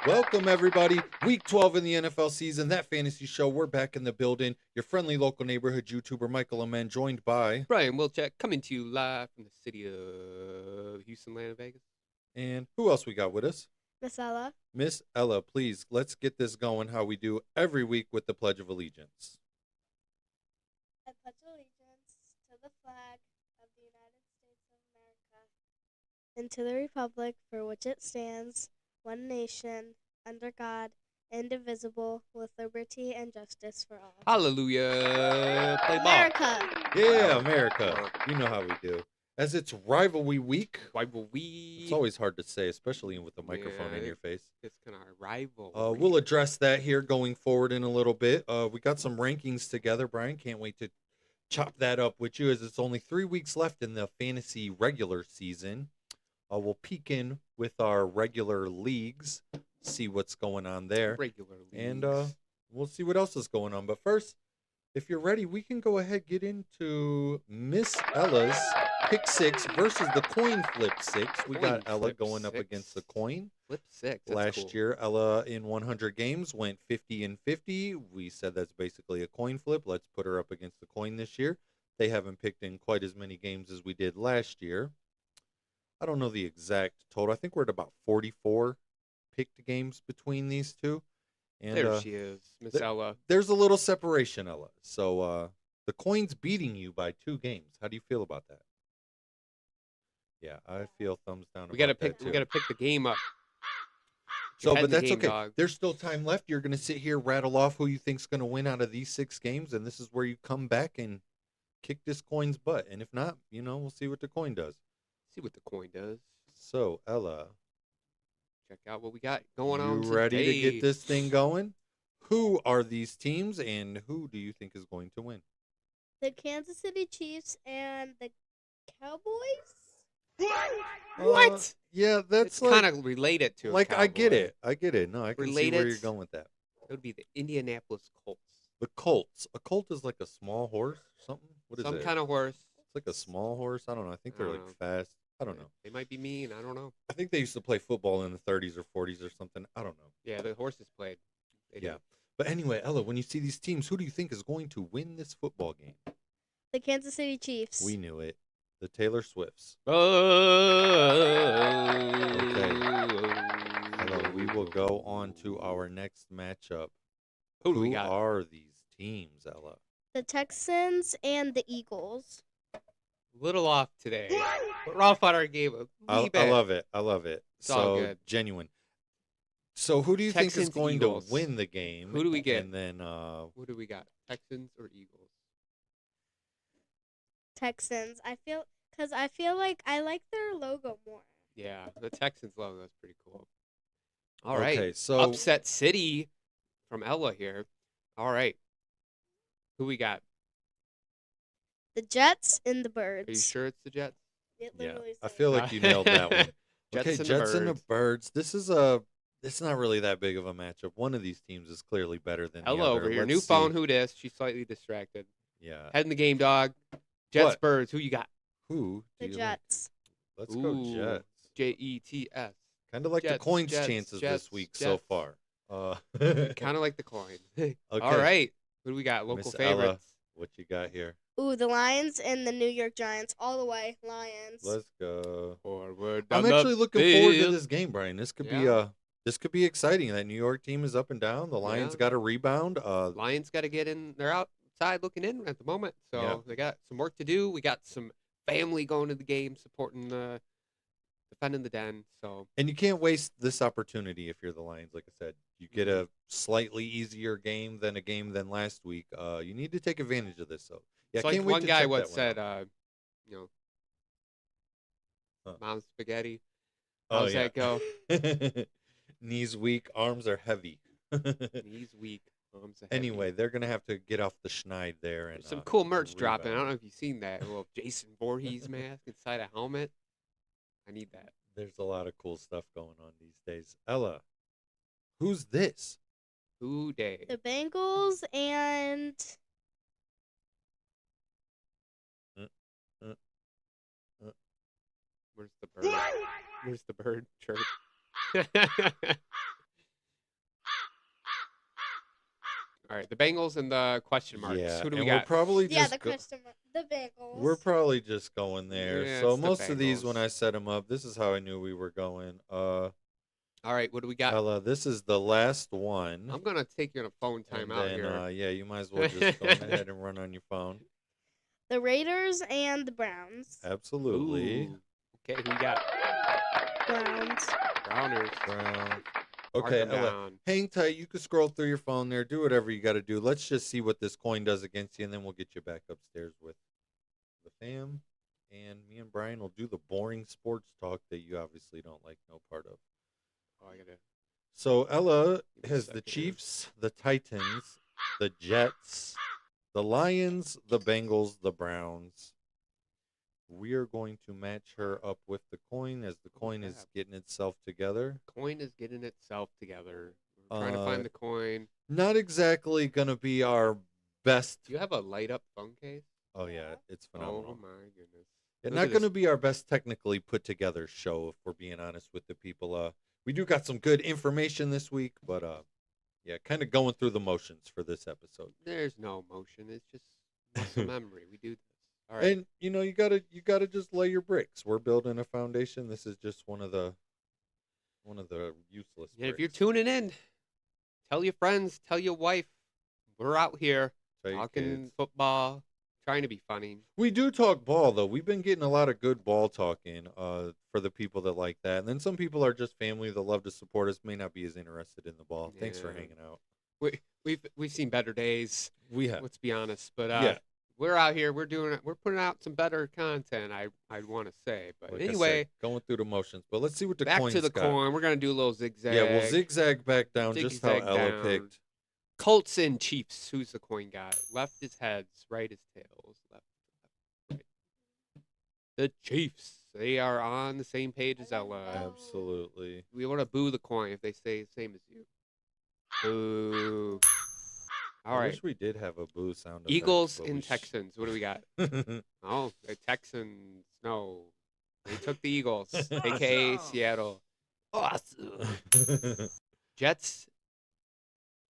Welcome, everybody. Week 12 in the NFL season, that fantasy show. We're back in the building. Your friendly local neighborhood YouTuber, Michael Amen, joined by Brian Wilczek, coming to you live from the city of Houston, Atlanta, Vegas. And who else we got with us? Miss Ella. Miss Ella, please, let's get this going how we do every week with the Pledge of Allegiance. I pledge allegiance to the flag of the United States of America and to the republic for which it stands, one nation, under God, indivisible, with liberty and justice for all. Hallelujah. Play ball. America. Yeah, America. You know how we do. As it's rivalry week. It's always hard to say, especially with the microphone in your face. It's kind of our rival. We'll address that here going forward in a little bit. We got some rankings together, Brian. Can't wait to chop that up with you as it's only 3 weeks left in the fantasy regular season. We'll peek in with our regular leagues, see what's going on there. Regular leagues. And we'll see what else is going on. But first, if you're ready, we can go ahead get into Miss Ella's pick six versus the coin flip six. We got Ella going up against the coin. Flip six. Last year, Ella in 100 games went 50 and 50. We said that's basically a coin flip. Let's put her up against the coin this year. They haven't picked in quite as many games as we did last year. I don't know the exact total. I think we're at about 44 picked games between these two. And there she is, Miss Ella. There's a little separation, Ella. So the coin's beating you by 2 games. How do you feel about that? Yeah, I feel thumbs down. We gotta pick the game up. So, but that's okay. Dog. There's still time left. You're gonna sit here, rattle off who you think's gonna win out of these 6 games, and this is where you come back and kick this coin's butt. And if not, we'll see what the coin does. See what the coin does. So, Ella, check out what we got going on today. You ready to get this thing going? Who are these teams, and who do you think is going to win? The Kansas City Chiefs and the Cowboys. What? Yeah, that's It's kind of related to a like I get cowboy. it. I get it. No, I can see where Related. you're going with that. It would be the Indianapolis Colts. The Colts. A colt is like a small horse, something. What is Some it? kind of horse. It's like a small horse. I don't know. I think I they're don't like know. fast. I don't know. They might be mean. I don't know. I think they used to play football in the 30s or 40s or something. I don't know. Yeah, the horses played. They Yeah. did. But anyway, Ella, when you see these teams, who do you think is going to win this football game? The Kansas City Chiefs. We knew it. The Taylor Swifts. Ella, we will go on to our next matchup. Who do we got? are these teams, Ella? The Texans and the Eagles. A little off today. But we're off on our game. I love it. I love it. It's all good. Genuine. So who do you think is Texans, going Eagles. to win the game? Who do we get? And then Who do we got? Texans or Eagles? Texans. I feel like I like their logo more. Yeah, the Texans logo is pretty cool. All okay, right. so Upset City from Ella here. All right. Who we got? The Jets and the Birds. Are you sure it's the Jets? It yeah, literally I says feel like you nailed that one. Jets Okay, and Jets the and the Birds. Birds. It's not really that big of a matchup. One of these teams is clearly better than the Ella other. over here. Let's New see. phone. Who dis? She's slightly distracted. Yeah. Head in the game, dog. Jets, What? Birds. Who you got? Who? do the you like? Jets. Let's go Ooh, Jets. Jets. Kind of like the Jets, coin's Jets, chances Jets, this week so Jets. far. Kind of like the coin. Okay. All right. Who do we got? Local Miss favorites. Ella, what you got here? Ooh, the Lions and the New York Giants. All the way, Lions. Let's go. Forward. I'm down the actually looking forward to field. this game, Brian. This could Yeah. be exciting. That New York team is up and down. The Lions Yeah. got a rebound. Lions got to get in. They're outside looking in at the moment, so Yeah. they got some work to do. We got some family going to the game, supporting defending the den. So And you can't waste this opportunity if you're the Lions. Like I said, you get a slightly easier game than last week. You need to take advantage of this. So yeah, it's I like can't wait one to guy check what that one said, out. Huh. Mom's spaghetti. How Oh does yeah. that go? Knees weak, arms are heavy. Knees weak, arms are heavy. Anyway, they're gonna have to get off the schneid there and There's some cool merch rebound. dropping. I don't know if you've seen that. A little Jason Voorhees mask inside a helmet. I need that. There's a lot of cool stuff going on these days. Ella, who's this? Who day? The Bengals and Where's the bird? Where's the bird? Chirp. All right, the Bengals and the question marks. Yeah, Who do we and we're got? probably yeah, just the question mark. The Bengals. we're probably just going there. Yeah, so it's the most of these, when Bengals. I set them up, this is how I knew we were going. All right, what do we got? Ella, this is the last one. I'm gonna take you on a phone and timeout then, here. yeah, you might as well just go ahead and run on your phone. The Raiders and the Browns. Absolutely. Ooh. Okay, who we got? Browns. Browners. Brown. Mark Okay, them Ella, down. hang tight. You can scroll through your phone there. Do whatever you got to do. Let's just see what this coin does against you, and then we'll get you back upstairs with the fam. And me and Brian will do the boring sports talk that you obviously don't like no part of. Oh, I gotta. So Ella Give me a has the second here. Chiefs, the Titans, the Jets, the Lions, the Bengals, the Browns. We are going to match her up with the coin as the coin is crap. getting itself together. Coin is getting itself together. We're trying to find the coin. Not exactly going to be our best. Do you have a light up phone case? Oh, yeah, it's phenomenal. Oh my goodness. Yeah, Look not at going to this. be our best technically put together show, if we're being honest with the people. We do got some good information this week, but yeah, kind of going through the motions for this episode. There's no motion. It's just muscle memory. We do this. All right. And you know, you gotta just lay your bricks. We're building a foundation. This is just one of the useless. And if you're bricks. tuning in, tell your friends, tell your wife. We're out here Tell your talking kids. football, trying to be funny. We do talk ball though. We've been getting a lot of good ball talking for the people that like that. And then some people are just family that love to support us, may not be as interested in the ball. Thanks for Yeah. hanging out. We've seen better days. We have. Let's be honest, but Yeah. we're out here. We're doing it. We're putting out some better content. I'd want to say, but Like I anyway, said, going through the motions. But let's see what the back coin's to the got. coin. We're gonna do a little zigzag. Yeah, we'll zigzag back down just how Zigzag Ella down. picked. Colts and Chiefs. Who's the coin guy? Left is heads, right is tails. Left, right. The Chiefs. They are on the same page as Ella. Absolutely. We want to boo the coin if they say the same as you. Boo. All I right. wish we did have a boo sound effect. Eagles but and we Texans. What do we got? Oh, the Texans. No. They took the Eagles, a.k.a. Seattle. Awesome. Jets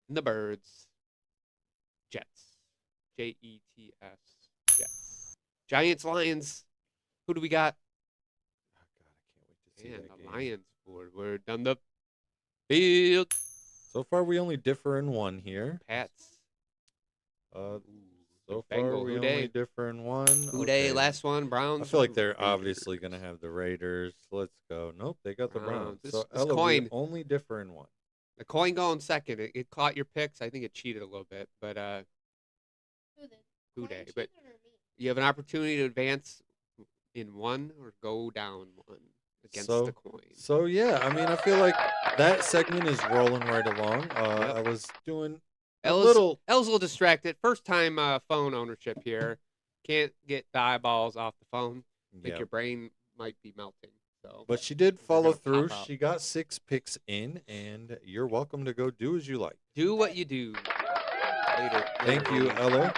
and the Birds. Jets. Jets. Jets. Giants, Lions. Who do we got? Oh, God, I can't wait to see Man, that the game. Lions were down the field. So far, we only differ in one here. Pats. So Big far, Bengal. we Who only dey? differ in one. Who dey? Okay. Last one. Browns. I feel like or they're Raiders? obviously going to have the Raiders. Let's go. Nope, they got the Browns. Browns. So, This Ella, coin- we only differ in one. The coin going second. It caught your picks. I think it cheated a little bit, but Who did? who Coin dey? But cheater or me? you have an opportunity to advance in one or go down one against So- the coin. So, yeah, I mean, I feel like that segment is rolling right along. Yep. I was doing a Elle's little. a little distracted. First time phone ownership here. Can't get the eyeballs off the phone. I think Yeah. your brain might be melting. So But she did They're follow gonna pop through. out. She got 6 picks in, and you're welcome to go do as you like. do what you do. Later. Thank you, Ella.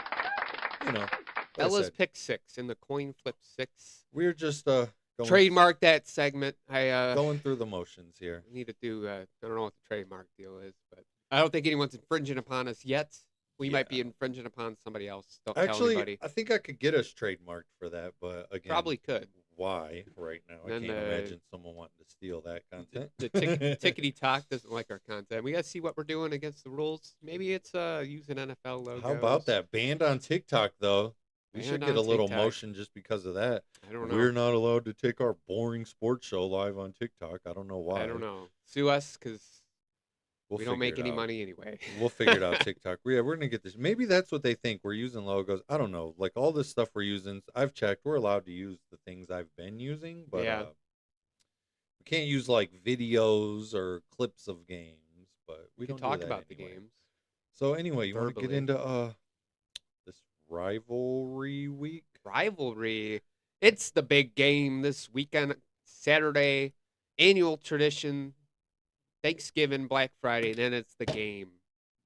You know, like I Ella's said, pick 6 in the coin flip 6. we're just going, Trademark that segment. I going through the motions here. need to do. I don't know what the trademark deal is, but I don't think anyone's infringing upon us yet. We might be Yeah. infringing upon somebody else. Don't tell Actually, anybody. I think I could get us trademarked for that, but again, Probably could. why right now? I Then can't the- imagine someone wanting to steal that content. The tickety talk doesn't like our content. We got to see what we're doing against the rules. Maybe it's using NFL logos. How about that? Banned on TikTok, though. We should Banned get a on little TikTok. motion just because of that. I don't know. We're not allowed to take our boring sports show live on TikTok. I don't know why. I don't know. Sue us because We'll we don't figure make it any out. money anyway. We'll figure it out. TikTok. Yeah, we're gonna get this. Maybe that's what they think. We're using logos. I don't know. Like all this stuff we're using. I've checked. We're allowed to use the things I've been using, but Yeah. we can't use like videos or clips of games. But we We can don't do talk that about anyway. the games. So anyway, you want to get verbally. into this rivalry week? Rivalry. It's the big game this weekend, Saturday, annual tradition, Thanksgiving, Black Friday, then it's the game.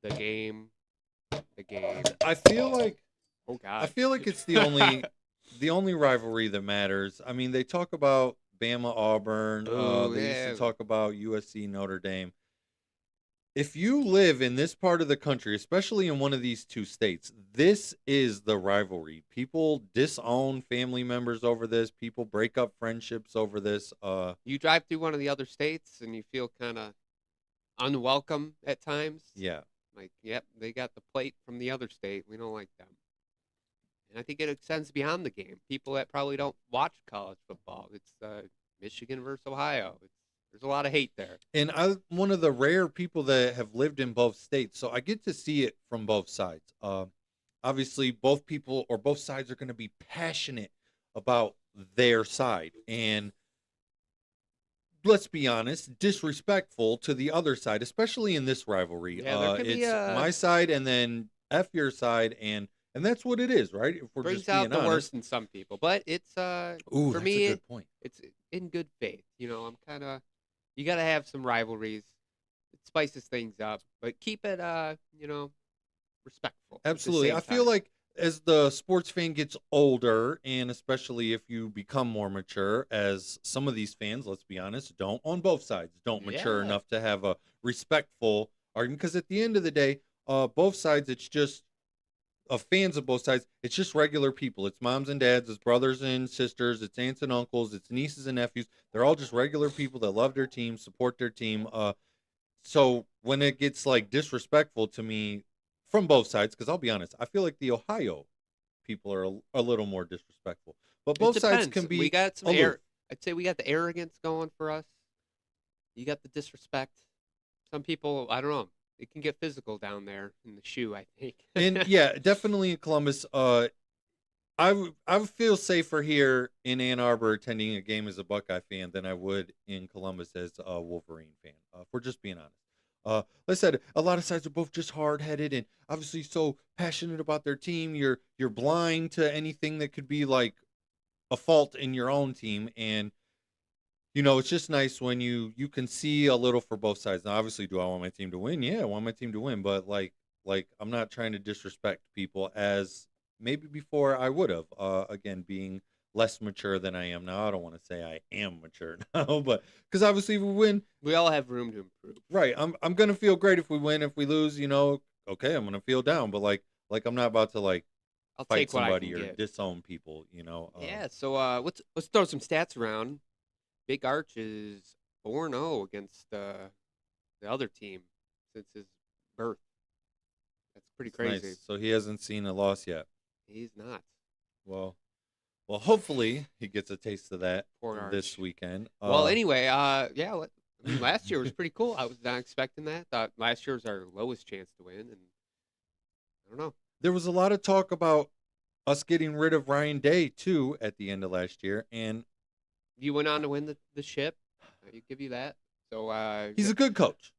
The game. The game. I feel like Oh God. I feel like it's the only rivalry that matters. I mean, they talk about Bama Auburn. Oh, They used yeah. to talk about USC Notre Dame. If you live in this part of the country, especially in one of these two states, this is the rivalry. People disown family members over this. People break up friendships over this. You drive through one of the other states and you feel kind of unwelcome at times. Yeah. Like, yep, they got the plate from the other state. We don't like them. And I think it extends beyond the game. People that probably don't watch college football. It's Michigan versus Ohio. There's a lot of hate there. And I'm one of the rare people that have lived in both states, so I get to see it from both sides. Obviously, both people or both sides are going to be passionate about their side, and let's be honest, disrespectful to the other side, especially in this rivalry. Yeah, there could it's be a- my side and then F your side, and that's what it is, right? If we're Brings just out being the honest. worst in some people, but it's Ooh, for that's me, a good point. it's in good faith. You know, I'm kind of you got to have some rivalries. It spices things up, but keep it respectful. at the Absolutely. same I feel time. like as the sports fan gets older, and especially if you become more mature, as some of these fans, let's be honest, don't on both sides, don't mature Yeah. enough to have a respectful argument. Because at the end of the day, both sides, it's just fans of both sides. It's just regular people. It's moms and dads, it's brothers and sisters, it's aunts and uncles, it's nieces and nephews. They're all just regular people that love their team, support their team. So when it gets like disrespectful to me from both sides, because I'll be honest, I feel like the Ohio people are a little more disrespectful, but It both sides depends. can be. We got some aloof. I'd say we got the arrogance going for us. You got the disrespect. Some people, I don't know. It can get physical down there in the shoe, I think. And yeah, definitely in Columbus. I would feel safer here in Ann Arbor attending a game as a Buckeye fan than I would in Columbus as a Wolverine fan. If we're just being honest. Like I said, a lot of sides are both just hard headed and obviously so passionate about their team. You're blind to anything that could be like a fault in your own team, and it's just nice when you can see a little for both sides. Now, obviously, do I want my team to win? Yeah, I want my team to win, but like I'm not trying to disrespect people as maybe before I would have. Again, being less mature than I am now. I don't want to say I am mature now, but because obviously if we win, We all have room to improve. right? I'm gonna feel great if we win. If we lose, okay, I'm gonna feel down. But like I'm not about to like I'll fight take what I can somebody or get. disown people. Yeah. So let's throw some stats around. Big Arch is 4-0 against the other team since his birth. That's pretty It's crazy. nice. So he hasn't seen a loss yet. He's not. Well, well, hopefully he gets a taste of that Poor this Arch. weekend. Well, anyway, yeah. I mean, last year was pretty cool. I was not expecting that. Thought last year was our lowest chance to win, and I don't know. there was a lot of talk about us getting rid of Ryan Day too at the end of last year, and You went on to win the ship. I give you that. So he's a good coach.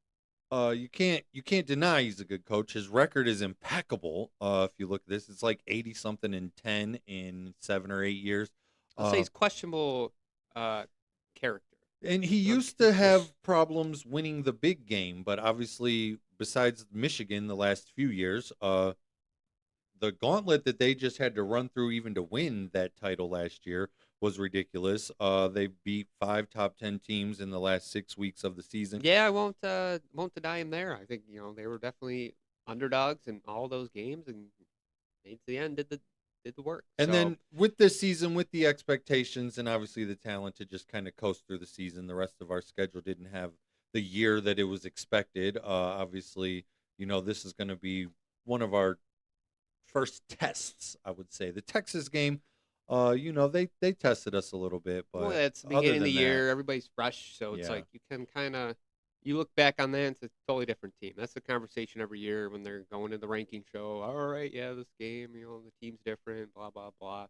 You can't deny he's a good coach. His record is impeccable. If you look at this, it's like 80 something and 10 in 7 or 8 years. I'll say he's questionable character. And he used to have problems winning the big game, but obviously, besides Michigan the last few years, the gauntlet that they just had to run through even to win that title last year was ridiculous. They beat 5 top 10 teams in the last 6 weeks of the season. Yeah, I won't deny him there. I think they were definitely underdogs in all those games, and made to the end did the work. And So, then with this season, with the expectations and obviously the talent to just kind of coast through the season, the rest of our schedule didn't have the year that it was expected. Obviously, this is going to be one of our first tests, I would say. The Texas game, they tested us a little bit, but well, it's the other beginning of the than that, year. Everybody's fresh, so it's Yeah. like you can kind of you look back on that. And it's a totally different team. That's the conversation every year when they're going to the ranking show. All right, yeah, this game, the team's different. Blah blah blah.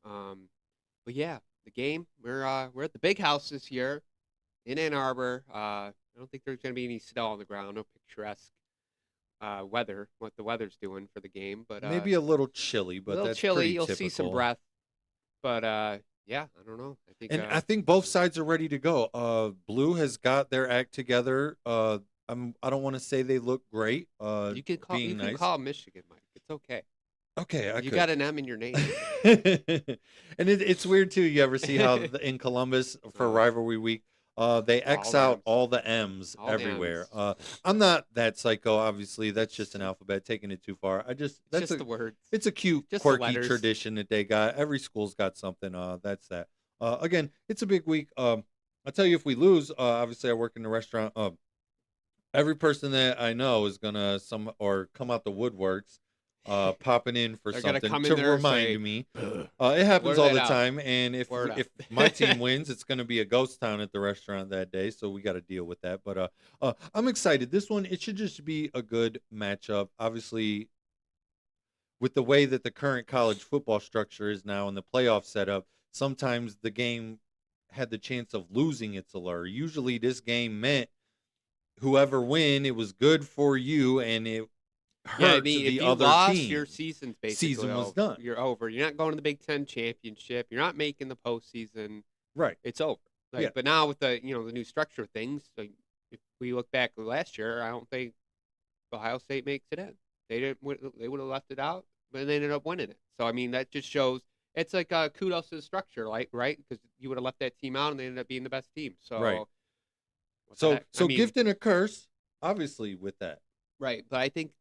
But yeah, the game. We're at the big house this year in Ann Arbor. I don't think there's going to be any snow on the ground. No picturesque weather. What the weather's doing for the game, but maybe a little chilly, a but little that's chilly. pretty You'll see some typical. breath, but yeah, I don't know. I think And I think both sides are ready to go. Blue has got their act together. I don't want to say they look great. you can call being you can nice. call Michigan, Mike. It's okay. Okay, I You could. got an M in your name. And it's weird too. You ever see how in Columbus for rivalry week, they X All out M's. all the M's All the everywhere. M's. I'm not that psycho. Obviously, that's just an alphabet. Taking it too far. It's That's just the words. it's a cute, Just the quirky letters. tradition that they got. Every school's got something. That's that. Again, it's a big week. I'll tell you, if we lose, obviously I work in the restaurant. Every person that I know is gonna come out the woodworks, popping in for They're gonna something come in to there and say, remind me. It happens Word all that the out. time, and if Word up. if my team wins, it's gonna be a ghost town at the restaurant that day. So we got to deal with that. But I'm excited. This one, it should just be a good matchup. Obviously, with the way that the current college football structure is now and the playoff setup, sometimes the game had the chance of losing its allure. Usually, this game meant whoever win, it was good for you, and it hurt yeah, I mean, if the you other lost, team. your season's basically Season was over. done. You're over. You're not going to the Big Ten championship. You're not making the postseason. Right. It's over. Like, Yeah. But now with the the new structure of things, like if we look back last year, I don't think Ohio State makes it in. They didn't. They would have left it out, but they ended up winning it. So I mean, that just shows it's like kudos to the structure, like right? Because you would have left that team out, and they ended up being the best team. So Right. what the So heck? so I mean, gift and a curse, obviously, with that. right? But I think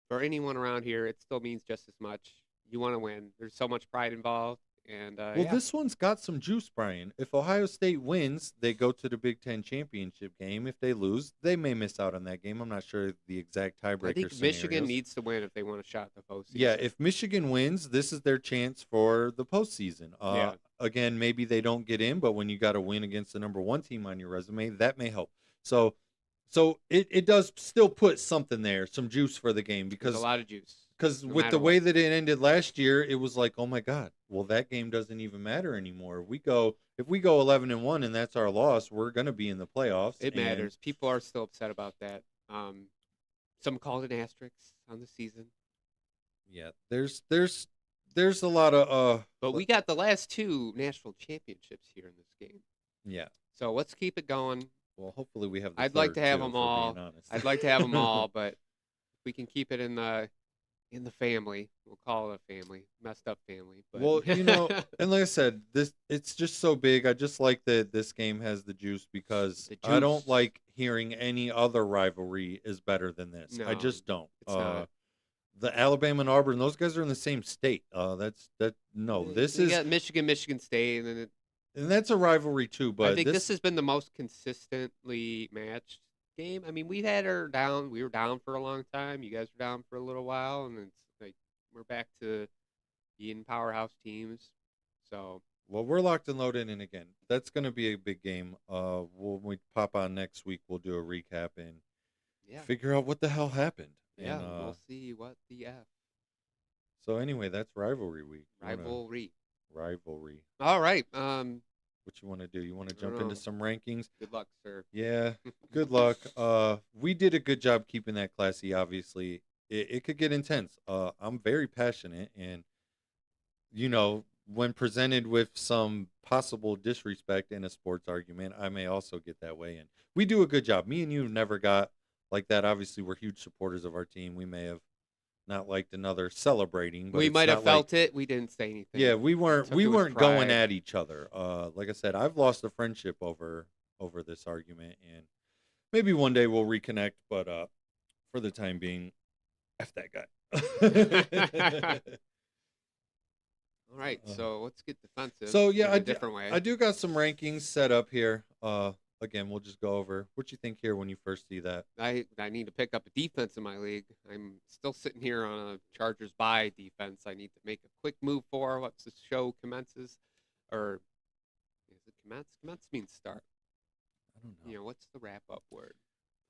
for anyone around here, it still means just as much. You want to win. There's so much pride involved, and Well, yeah. this one's got some juice, Brian. If Ohio State wins, they go to the Big Ten championship game. If they lose, they may miss out on that game. I'm not sure the exact tiebreaker I think scenarios. Michigan needs to win if they want a shot at the postseason. Yeah, if Michigan wins, this is their chance for the postseason. Yeah. Again, maybe they don't get in, but when you got to win against the number one team on your resume, that may help. So it does still put something there, some juice for the game, There's because a lot of juice. because no with matter the way what. that it ended last year, it was like, oh my God, well that game doesn't even matter anymore. If we go 11-1 and that's our loss, we're gonna be in the playoffs. It and- matters. People are still upset about that. Some called an asterisk on the season. Yeah, there's a lot of But we got the last 2 national championships here in this game. yeah. So let's keep it going. Well, hopefully we have the I'd like third to have too, them for all. being honest. I'd like to have them all, but if we can keep it in the family. We'll call it a family, messed up family. But Well, and like I said, it's just so big. I just like that this game has the juice because The I don't juice. like hearing any other rivalry is better than this. I No, just don't. it's not. The Alabama and Auburn, those guys are in the same state. This You is got Michigan State, and and that's a rivalry too. But I think this has been the most consistently matched game. I mean, we had her down. We were down for a long time. You guys were down for a little while, and it's like we're back to being powerhouse teams. So well, we're locked and loaded, and again, that's going to be a big game. When we pop on next week, we'll do a recap and yeah, figure out what the hell happened. yeah, And, we'll see what the F So anyway, that's rivalry week. rivalry. Rivalry. All right. What you want to do? You want to jump into some rankings? Good luck, sir. Yeah. Good luck. We did a good job keeping that classy. Obviously, it could get intense. I'm very passionate, and when presented with some possible disrespect in a sports argument, I may also get that way. And we do a good job. Me and you never got like that. Obviously, we're huge supporters of our team. We may have not liked another celebrating, but We it's might have not felt it. We didn't say anything. yeah, we weren't Took it with going pride. at each other. Like I said, I've lost a friendship over this argument, and maybe one day we'll reconnect. But for the time being, f that guy. All right, so let's get defensive. So yeah, in a different way. I do got some rankings set up here. Again, we'll just go over what you think here when you first see that. I need to pick up a defense in my league. I'm still sitting here on a Chargers bye defense. I need to make a quick move for once the show commences, or is it commence? Commence means start. I don't know. What's the wrap up word?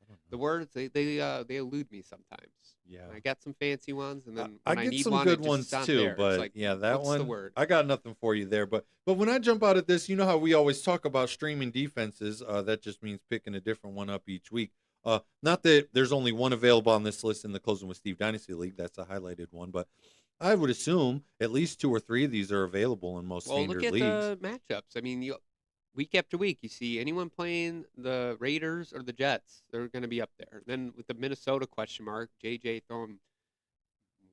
I don't know. The words they elude me sometimes. Yeah. I got some fancy ones, and then I when I get need some one, good it just ones is on too, there. It's but like, yeah, that what's one the word? I got nothing for you there. But when I jump out at this, you know how we always talk about streaming defenses. That just means picking a different one up each week. Not that there's only one available on this list in the Closing with Steve Dynasty League. That's a highlighted one, but I would assume at least 2 or 3 of these are available in most standard look at leagues. the matchups. I mean, week after week, you see anyone playing the Raiders or the Jets, they're going to be up there. Then with the Minnesota question mark, JJ throwing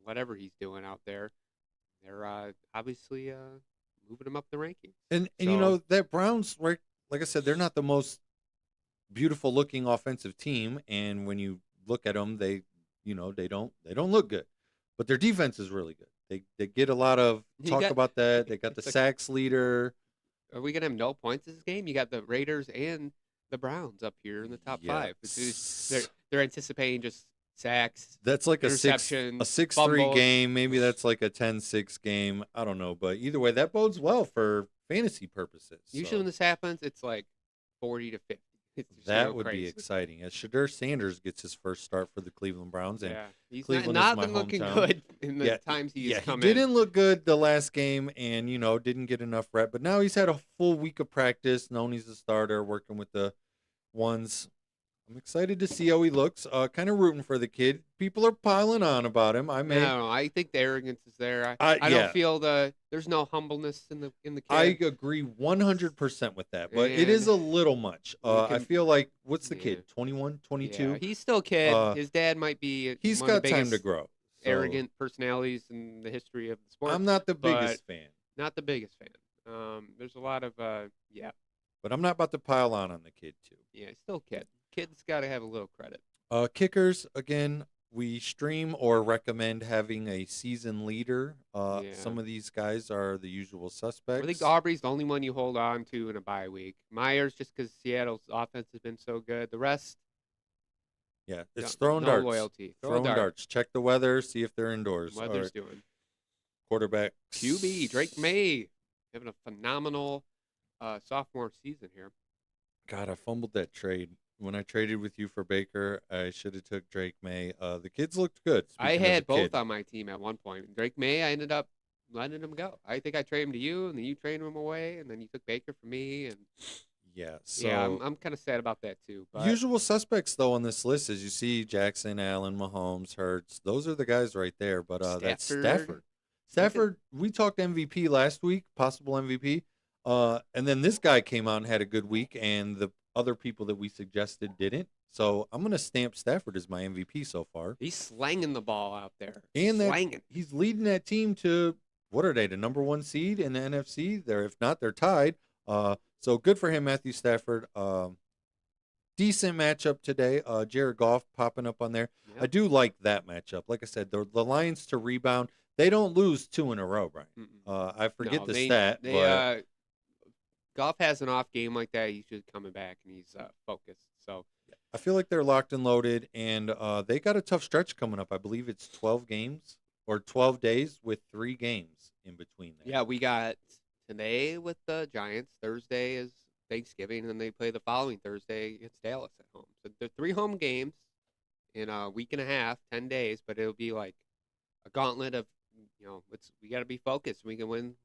whatever he's doing out there, they're obviously moving him up the rankings. And So- that Browns, right? Like I said, they're not the most beautiful looking offensive team, and when you look at them, they don't look good, but their defense is really good. They get a lot of talk about that. They got the it's like- sacks leader. Are we going to have no points this game? You got the Raiders and the Browns up here in the top 5. They're anticipating just sacks. That's like a interceptions, 6-3 fumbles. game. Maybe that's like a 10-6 game. I don't know, but either way, that bodes well for fantasy purposes. Usually So when this happens, it's like 40 to 50. It's just that real would be crazy. exciting. As Shadur Sanders gets his first start for the Cleveland Browns, and Yeah, he's Cleveland not is my been looking hometown. good in the Yeah, times he's yeah, come he in. didn't look good the last game, and didn't get enough rep. But now he's had a full week of practice, known he's a starter, working with the ones. I'm excited to see how he looks. Kind of rooting for the kid. People are piling on about him. No, I think the arrogance is there. I I yeah. don't feel there's no humbleness in the kid. I agree 100% with that, but it is a little much. I feel like, what's the kid, 21, 22? Yeah, he's still a kid. His dad might be He's one of got the time biggest to grow. So arrogant personalities in the history of the sport. I'm not the but- biggest fan, Not the biggest fan. There's a lot of but I'm not about to pile on the kid, too. yeah, still a kid. Kids got to have a little credit. Kickers, again, we stream or recommend having a season leader. Yeah. Some of these guys are the usual suspects. I think Aubrey's the only one you hold on to in a bye week. Myers, just because Seattle's offense has been so good. The rest, yeah, it's no, throwing no darts. loyalty. Throw a Throwing dart. darts. Check the weather, see if they're indoors. Weather's Or doing. quarterback. QB, Drake May, having a phenomenal sophomore season here. God, I fumbled that trade. When I traded with you for Baker, I should have took Drake May. The kids looked good. I speaking of had the both kid. on my team at one point. Drake May, I ended up letting him go. I think I traded him to you, and then you traded him away, and then you took Baker for me. And Yeah. Yeah, So I'm kind of sad about that too. But usual suspects though on this list, as you see, Jackson, Allen, Mahomes, Hurts. Those are the guys right there. But that's Stafford, Stafford. Stafford. We talked MVP last week, possible MVP. And then this guy came out and had a good week, and the other people that we suggested didn't. So I'm gonna stamp Stafford as my MVP so far. he's slanging the ball out there, And that slanging. he's leading that team to what are they, the number one seed in the NFC? They're if not, they're tied. So good for him, Matthew Stafford. Decent matchup today. Jared Goff popping up on there. I Yep. do like that matchup. Like I said, the Lions to rebound. They don't lose 2 in a row, Brian. I forget No, the they stat, they but Goff has an off game like that. He's just coming back and he's focused. So I feel like they're locked and loaded, and they got a tough stretch coming up. I believe it's 12 games or 12 days with 3 games in between there. yeah, we got today with the Giants. Thursday is Thanksgiving, and then they play the following Thursday against Dallas at home. So they're 3 home games in a week and a half, 10 days, but it'll be like a gauntlet of, we got to be focused. We can win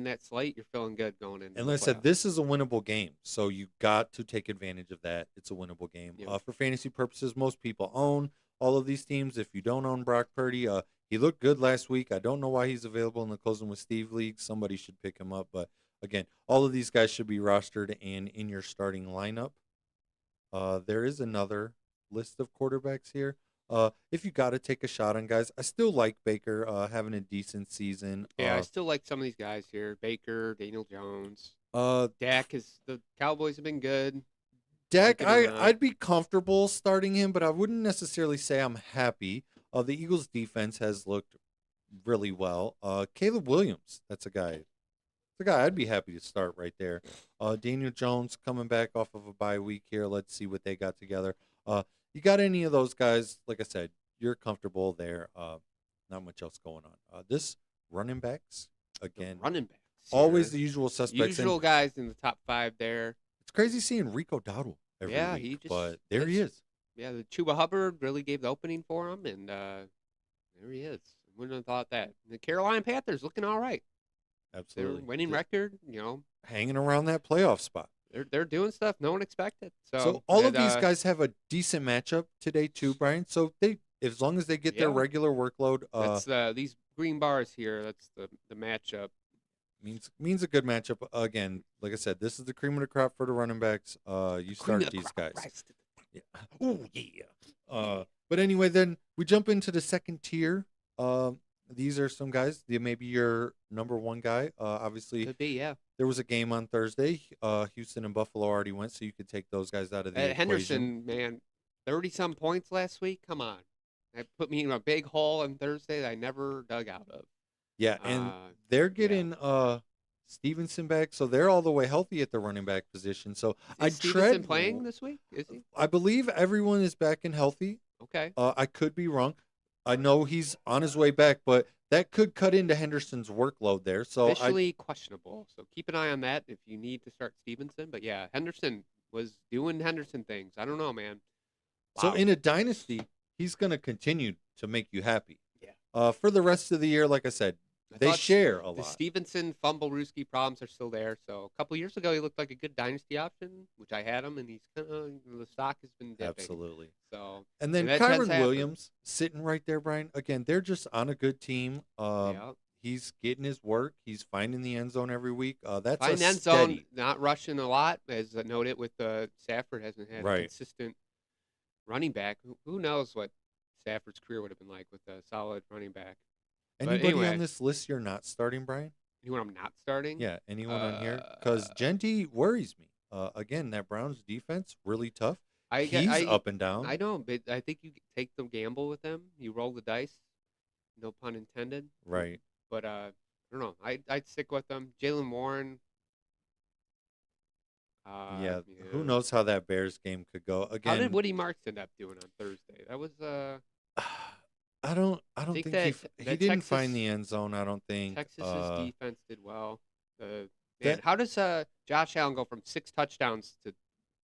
that slate. You're feeling good going in. And like I said, this is a winnable game, so you got to take advantage of that. It's a winnable game. Yep. For fantasy purposes, most people own all of these teams. If you don't own Brock Purdy, he looked good last week. I don't know why he's available in the Closing with Steve league. Somebody should pick him up. But again, all of these guys should be rostered and in your starting lineup. There is another list of quarterbacks here. If you got to take a shot on guys, I still like Baker having a decent season. Yeah, I still like some of these guys here. Baker, Daniel Jones. Uh, Dak the Cowboys have been good. Dak, Like it or not. I'd be comfortable starting him, but I wouldn't necessarily say I'm happy. The Eagles' defense has looked really well. Caleb Williams, that's a guy. It's a guy I'd be happy to start right there. Daniel Jones coming back off of a bye week here. Let's see what they got together. You got any of those guys? Like I said, you're comfortable there. Not much else going on. This running backs again. Running backs. Always here. the usual suspects. Usual guys in the top 5 there. It's crazy seeing Rico Dowdle every Yeah, week, he just- but there he is. Yeah, the Chuba Hubbard really gave the opening for him, and there he is. Wouldn't have thought that. The Carolina Panthers looking all right. Absolutely. They're winning record. Hanging around that playoff spot. They're doing stuff no one expected. So all of these guys have a decent matchup today too, Brian. So they, as long as they get their Yeah. regular workload, That's these green bars here. That's the matchup. means a good matchup. Again, like I said, this is the cream of the crop for the running backs. You start these guys. Yeah. Oh yeah. But anyway, then we jump into the second tier. These are some guys. Maybe your number one guy. Obviously, Could be, yeah. there was a game on Thursday. Houston and Buffalo already went, so you could take those guys out of the equation. Henderson, man, 30-some points last week. Come on. That put me in a big hole on Thursday that I never dug out of. Yeah, and they're getting Stevenson back, so they're all the way healthy at the running back position. So Is Stevenson playing this week? Is he? I believe everyone is back and healthy. Okay. I could be wrong. I know he's on his way back, but that could cut into Henderson's workload there. So Officially questionable. So keep an eye on that if you need to start Stevenson. But yeah, Henderson was doing Henderson things. I don't know, man. So Wow. in a dynasty, he's going to continue to make you happy. Yeah. For the rest of the year, like I said, they share a The lot. Stevenson fumble-rooski problems are still there. So a couple years ago, he looked like a good dynasty option, which I had him, and he's kind of the stock has been dipping. Absolutely. So And then that tends Kyron to happen. Williams sitting right there, Brian. Again, they're just on a good team. yeah. He's getting his work. He's finding the end zone every week. That's Find a end zone, steady. not rushing a lot, as I noted with Stafford hasn't had a Right. consistent running back. Who knows what Stafford's career would have been like with a solid running back. Anybody anyway. on this list you're not starting, Brian? Anyone I'm not starting? Yeah, anyone on here? Because Genty worries me. Again, that Browns defense really tough. He's up and down. I know, but I think you take the gamble with them. You roll the dice. No pun intended. Right. But I don't know. I'd stick with them. Jalen Warren. Yeah. Who knows how that Bears game could go? How Again, did Woody Marks end up doing on Thursday? That was I don't think think that he that didn't Texas- find the end zone. I don't think. Texas's defense did well. Man, that- how does Josh Allen go from 6 touchdowns to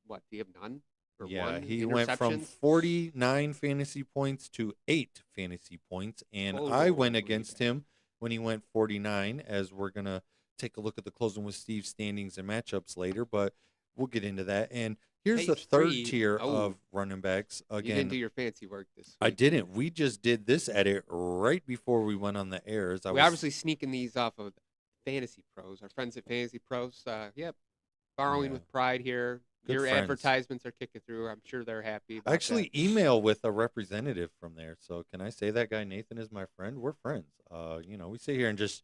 what? Do you have none? Or Yeah, one he went from interceptions? 49 fantasy points to 8 fantasy points, and I went Holy against him when he went 49, as we're going to take a look at the Closing with Steve standings and matchups later. But we'll get into that. And here's the Page third 3. tier Oh, of running backs. you didn't Again, do your fancy work this week. I didn't. We just did this edit right before we went on the airs. We're obviously sneaking these off of Fantasy Pros, our friends at Fantasy Pros. Yep, borrowing with pride here. Good Your friends. advertisements are kicking through. I'm sure they're happy about I actually email with a representative from there. So can I say that guy Nathan is my friend? We're friends. We sit here and just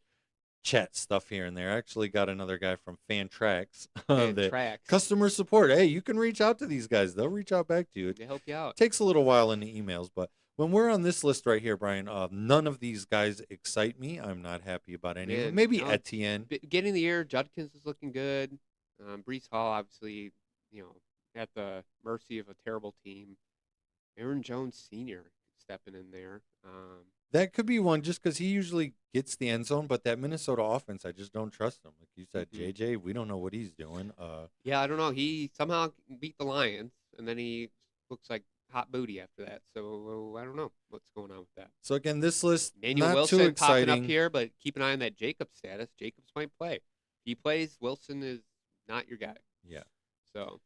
chat stuff here and there. I actually got another guy from Fantrax. Tracks. Customer support. Hey, you can reach out to these guys. They'll reach out back to you. They help you out. It takes a little while in the emails, but when we're on this list right here, Brian, none of these guys excite me. I'm not happy about any of them. Maybe Etienne. Beginning of the year, Judkins is looking good. Brees Hall, obviously, at the mercy of a terrible team. Aaron Jones Sr. stepping in there. That could be one just because he usually gets the end zone, but that Minnesota offense, I just don't trust him. Like you said, JJ, we don't know what he's doing. Yeah, I don't know. He somehow beat the Lions, and then he looks like hot booty after that. So I don't know what's going on with that. So again, this list Manuel not Wilson too exciting. popping up here, but keep an eye on that Jacobs status. Jacobs might play. If he plays, Wilson is not your guy. Yeah. So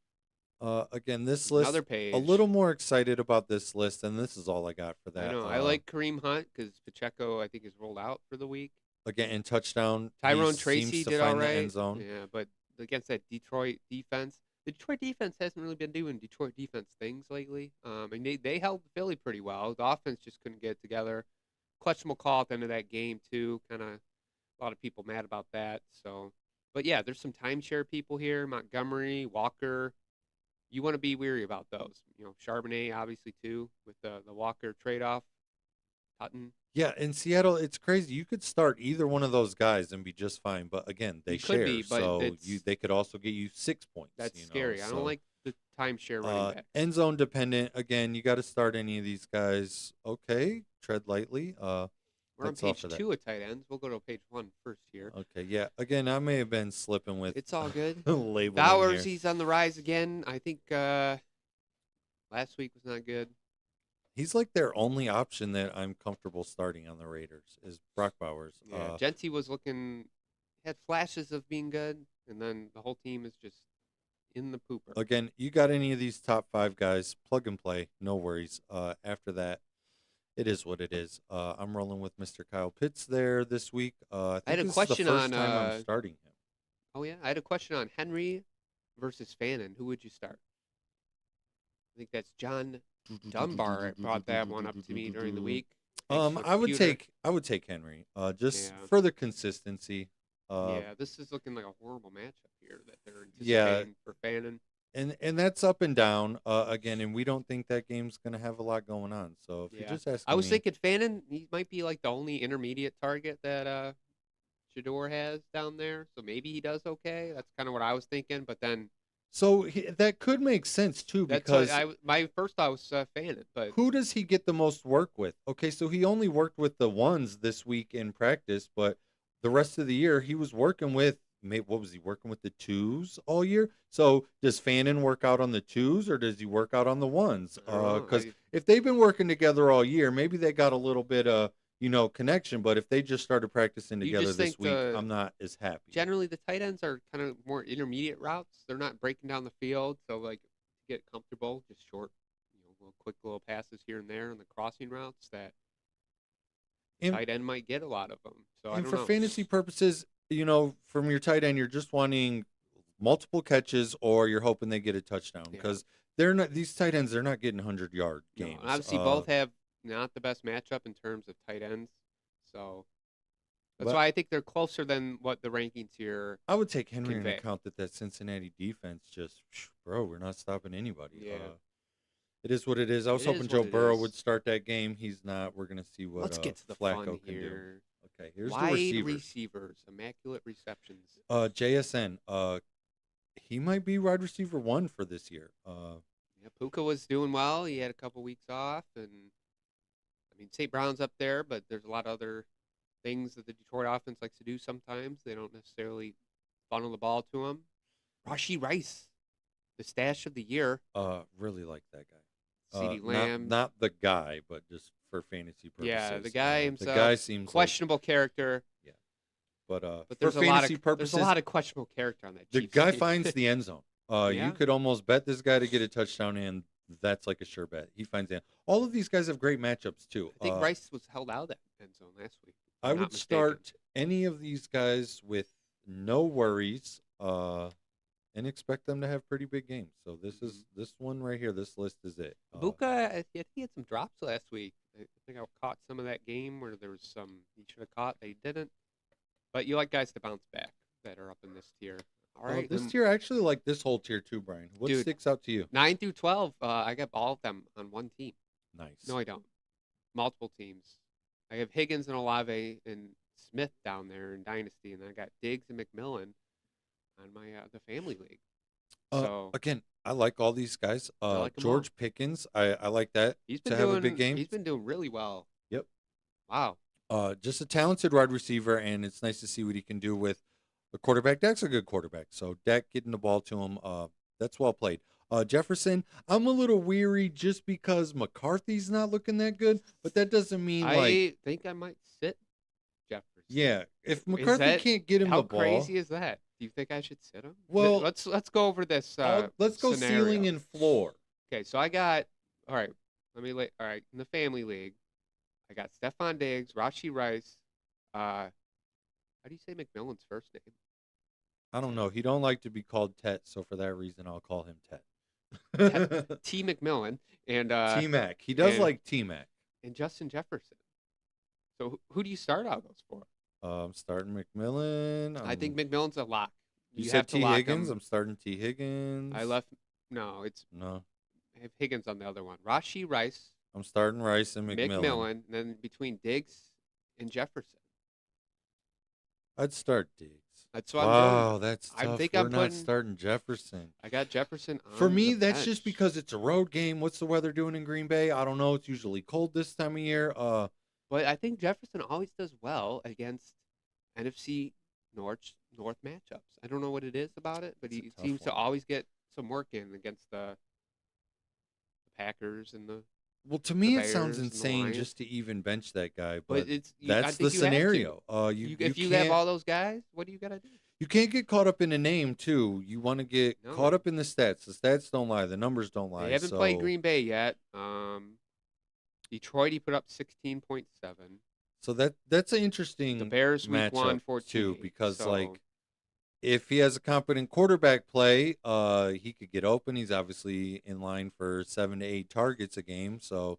again, this list, another page. a little more excited about this list, and this is all I got for that. I know. I like Kareem Hunt because Pacheco, I think, is rolled out for the week. Again, in touchdown, Tyrone he Tracy seems to did find all the right. end zone. Yeah, but against that Detroit defense, the Detroit defense hasn't really been doing Detroit defense things lately. And they held Philly pretty well. The offense just couldn't get it together. Questionable call at the end of that game too. Kind of a lot of people mad about that. So, but yeah, there's some timeshare people here. Montgomery, Walker. You want to be weary about those. Charbonnet obviously too with the Walker trade-off. Hutton. Yeah, in Seattle, it's crazy. You could start either one of those guys and be just fine. But again, they share, so they could also get you 6 points. That's scary. I don't like the timeshare running back. End zone dependent. Again, you got to start any of these guys. Okay, tread lightly. We're on page 2 of tight ends. We'll go to page 1 first here. Okay, yeah. Again, I may have been slipping with. It's all good. Labeling Bowers, here. he's on the rise again. I think last week was not good. He's like their only option that I'm comfortable starting on the Raiders is Brock Bowers. Yeah, Genty was had flashes of being good, and then the whole team is just in the pooper. Again, you got any of these top 5 guys, plug and play, no worries. After that, it is what it is. I'm rolling with Mr. Kyle Pitts there this week. I had a this question is the first on time I'm starting him. Oh yeah, I had a question on Henry versus Fannin. Who would you start? I think that's John Dunbar brought that one up to me during the week. I would take Henry. Just for the consistency. This is looking like a horrible matchup here that they're anticipating for Fannin. And that's up and down again, and we don't think that game's going to have a lot going on. So if you just ask, I was thinking Fannin, he might be like the only intermediate target that Shador has down there. So maybe he does okay. That's kind of what I was thinking. But then, so that could make sense too, because my first thought was Fannin. But who does he get the most work with? Okay, so he only worked with the ones this week in practice, but the rest of the year he was working with. What was he working with, the 2s all year? So does Fannin work out on the 2s or does he work out on the 1s? Because if they've been working together all year, maybe they got a little bit of connection. But if they just started practicing together this week, I'm not as happy. Generally, the tight ends are kind of more intermediate routes. They're not breaking down the field, so like to get comfortable, just short, quick little passes here and there on the crossing routes that tight end might get a lot of them. So I don't know. For fantasy purposes, from your tight end, you're just wanting multiple catches or you're hoping they get a touchdown because they're not, these tight ends, they're not getting 100-yard games. No, obviously, both have not the best matchup in terms of tight ends. So that's why I think they're closer than what the rankings here. I would take Henry into account that Cincinnati defense just, we're not stopping anybody. Yeah. It is what it is. I was hoping Joe Burrow would start that game. He's not. We're going to see what Let's get to the Flacco fun can here. do. Okay, here's Wide the receivers, immaculate receptions. JSN, he might be wide receiver 1 for this year. Puka was doing well. He had a couple weeks off, and St. Brown's up there, but there's a lot of other things that the Detroit offense likes to do sometimes. They don't necessarily funnel the ball to him. Rashee Rice, the stash of the year. Really like that guy. CeeDee Lamb. Not the guy, but just for fantasy purposes. Yeah, the guy himself. The guy seems questionable character. Yeah, but there's for fantasy purposes, there's a lot of questionable character on that. The Chiefs guy team. finds the end zone. Yeah. You could almost bet this guy to get a touchdown, and that's like a sure bet. He finds it. All of these guys have great matchups too. I think Rice was held out at end zone last week, if I I'm not would mistaken. start any of these guys with no worries, and expect them to have pretty big games. So this one right here. This list is it. Ibuka, I think he had some drops last week. I think I caught some of that game where there was some he should have caught, they didn't. But you like guys to bounce back that are up in this tier. All right, this tier, I actually like this whole tier too, Brian. What Dude, sticks out to you? 9 through 12. I got all of them on one team. Nice. No, I don't. Multiple teams. I have Higgins and Olave and Smith down there in Dynasty, and then I got Diggs and McMillan on my the family league. So again, I like all these guys. like 'em George Pickens, I like that he's been to doing have a big game. He's been doing really well. Yep. Wow. Just a talented wide receiver, and it's nice to see what he can do with a quarterback. Dak's a good quarterback, so Dak getting the ball to him, that's well played. Jefferson, I'm a little weary just because McCarthy's not looking that good, but that doesn't mean I think I might sit Jefferson. Yeah, if McCarthy can't get him the ball, how crazy is that? Do you think I should sit him? Well, let's go over this. Let's go scenario. ceiling and floor. Okay, so I got all right. All right, in the family league, I got Stephon Diggs, Rashi Rice. How do you say McMillan's first name? I don't know. He don't like to be called Tet, so for that reason, I'll call him Tet. T. McMillan and T Mac. He does like T Mac and Justin Jefferson. So who do you start out those for? I'm starting McMillan. I think McMillan's a lock. You said T Higgins. I'm starting T Higgins. I left. No. I have Higgins on the other one. Rashi Rice. I'm starting Rice and McMillan. And then between Diggs and Jefferson. I'd start Diggs. That's what I'm doing. That's tough. I think We're I'm not starting Jefferson. I got Jefferson on For me, the that's bench. just because it's a road game. What's the weather doing in Green Bay? I don't know. It's usually cold this time of year. But I think Jefferson always does well against NFC North matchups. I don't know what it is about it, but he seems to always get some work in against the Packers and the. Well, to me, it sounds insane just to even bench that guy. But that's the scenario. If you have all those guys, what do you got to do? You can't get caught up in the name, too. You want to get caught up in the stats. The stats don't lie. The numbers don't lie. They haven't played Green Bay yet. Detroit, he put up 16.7. So that's an interesting the Bears week matchup 1 too, because if he has a competent quarterback play, he could get open. He's obviously in line for 7 to 8 targets a game. So,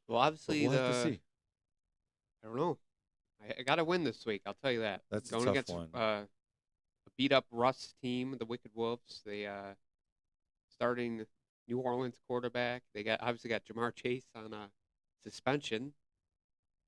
well, obviously we'll have to see. I don't know. I got to win this week. I'll tell you that. That's going a tough against one. A beat up Russ team, the Wicked Wolves. They starting New Orleans quarterback. They obviously got Jamar Chase on a suspension.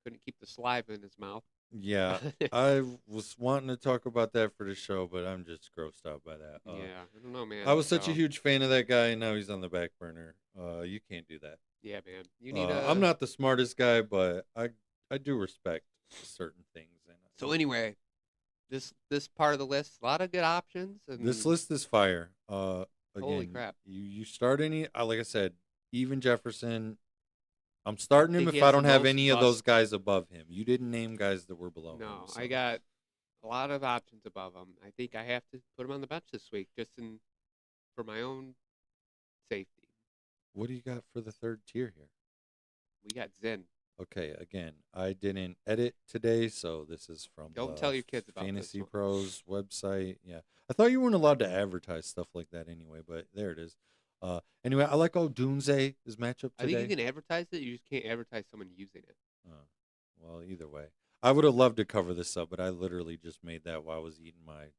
Couldn't keep the saliva in his mouth. Yeah, I was wanting to talk about that for the show, but I'm just grossed out by that. Yeah, I don't know, man. I was such a huge fan of that guy, and now he's on the back burner. You can't do that. Yeah, man. You need. I'm not the smartest guy, but I do respect certain things. So anyway, this part of the list, a lot of good options. And this list is fire. Again, holy crap! You start any, like I said, even Jefferson. I'm starting him if I don't have any of those guys above him. You didn't name guys that were below him. No, So. I got a lot of options above him. I think I have to put him on the bench this week just for my own safety. What do you got for the third tier here? We got Zen. Okay, again, I didn't edit today, so this is from Don't tell your kids about Fantasy this one. Pros website. Yeah, I thought you weren't allowed to advertise stuff like that anyway, but there it is. Anyway, I like Odunze, his matchup today. I think you can advertise it. You just can't advertise someone using it. Well, either way. I would have loved to cover this up, but I literally just made that while I was eating my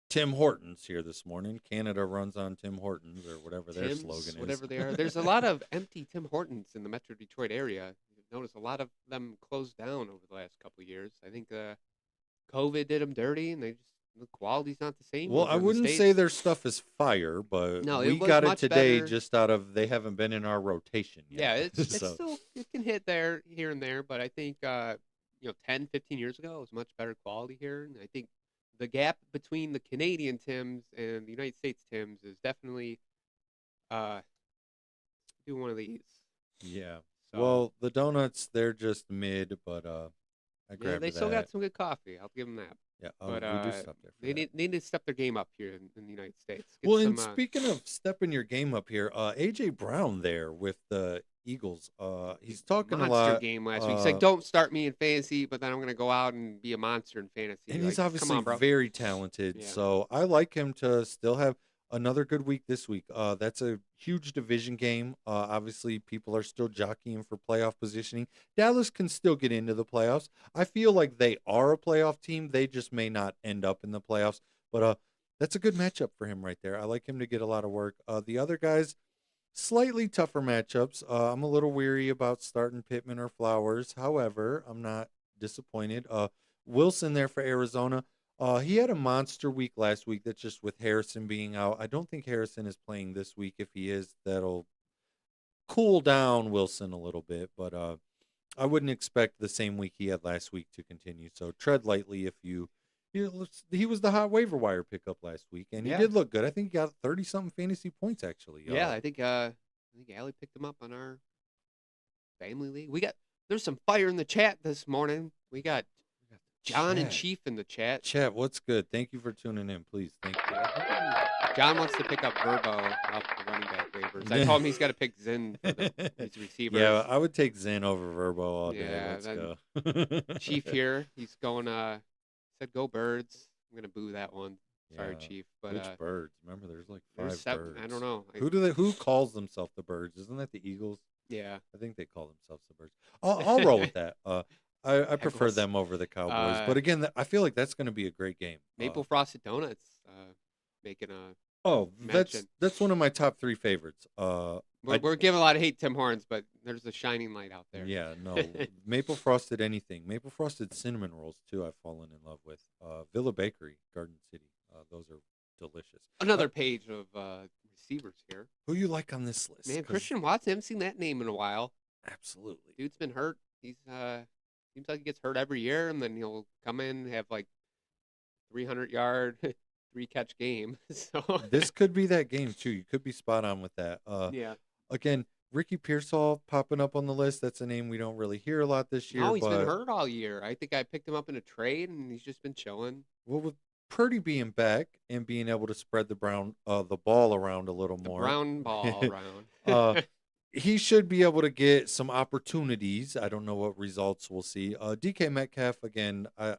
Tim Hortons here this morning. Canada runs on Tim Hortons or whatever their slogan is. Whatever they are. There's a lot of empty Tim Hortons in the Metro Detroit area. You've noticed a lot of them closed down over the last couple of years. I think COVID did them dirty, and the quality's not the same. Well, I wouldn't say their stuff is fire, but no, we got it today better. just out of they haven't been in our rotation yet. Yeah, it's still, it can hit there here and there, but I think 10, 15 years ago it was much better quality here, and I think the gap between the Canadian Tims and the United States Tims is definitely do one of these. Yeah. So, well, the donuts they're just mid, but I grabbed they that. still got some good coffee. I'll give them that. Yeah, but we do stop there. They need to step their game up here in the United States. Get Well, some, and speaking of stepping your game up here, AJ Brown there with the Eagles. He's talking a monster lot. game last week. He's like, don't start me in fantasy, but then I'm going to go out and be a monster in fantasy. And like, he's obviously come on, bro. very talented. Yeah. So I like him to still have another good week this week. That's a huge division game. Obviously, people are still jockeying for playoff positioning. Dallas can still get into the playoffs. I feel like they are a playoff team. They just may not end up in the playoffs. But that's a good matchup for him right there. I like him to get a lot of work. The other guys, slightly tougher matchups. I'm a little weary about starting Pittman or Flowers. However, I'm not disappointed. Wilson there for Arizona. He had a monster week last week. That's just with Harrison being out. I don't think Harrison is playing this week. If he is, that'll cool down Wilson a little bit. But I wouldn't expect the same week he had last week to continue. So tread lightly if you. He was the hot waiver wire pickup last week, and he did look good. I think he got 30-something fantasy points actually. Yeah, I think Allie picked him up on our family league. There's some fire in the chat this morning. We got John and Chief in the chat. Chat, what's good? Thank you for tuning in, please. Thank you. John wants to pick up Verbo off the running back waivers. I told him he's got to pick Zen for his receivers. Yeah, I would take Zen over Verbo all day. Let's go. Chief here, he's going. Said go Birds. I'm gonna boo that one. Sorry, Yeah. Chief. But Which birds? Remember, there's like there's 5 7. birds. I don't know. Who calls themselves the Birds? Isn't that the Eagles? Yeah. I think they call themselves the Birds. I'll roll with that. I prefer Eagles. them over the Cowboys. But again, I feel like that's going to be a great game. Maple Frosted Donuts making a. Oh, mention. that's one of my top 3 favorites. We're giving a lot of hate to Tim Horns, but there's a shining light out there. Yeah, no. Maple Frosted anything. Maple Frosted cinnamon rolls, too, I've fallen in love with. Villa Bakery, Garden City. Those are delicious. Another page of receivers here. Who you like on this list? Man, Christian Watson, I haven't seen that name in a while. Absolutely. Dude's been hurt. He's seems like he gets hurt every year, and then he'll come in, have like 300-yard, 3-catch game. So this could be that game, too. You could be spot on with that. Yeah. Again, Ricky Pearsall popping up on the list. That's a name we don't really hear a lot this year. No, he's been hurt all year. I think I picked him up in a trade, and he's just been chilling. Well, with Purdy being back and being able to spread the ball around a little more. Brown ball around. He should be able to get some opportunities. I don't know what results we'll see. DK Metcalf, again, I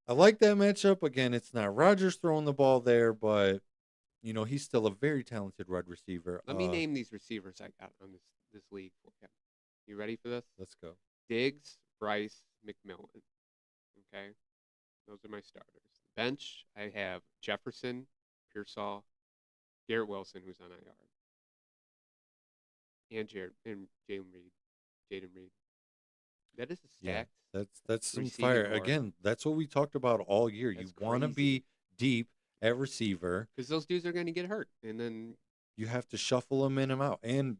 like that matchup. Again, it's not Rodgers throwing the ball there, but he's still a very talented wide receiver. Let me name these receivers I got on this league for you. You ready for this? Let's go. Diggs, Bryce, McMillan. Okay, those are my starters. Bench, I have Jefferson, Pearsall, Garrett Wilson, who's on IR, and Jaden Reed. That is a stacked. Yeah, that's some receiving fire. board. Again, that's what we talked about all year. That's you want to be deep at receiver because those dudes are going to get hurt, and then you have to shuffle them in and out. And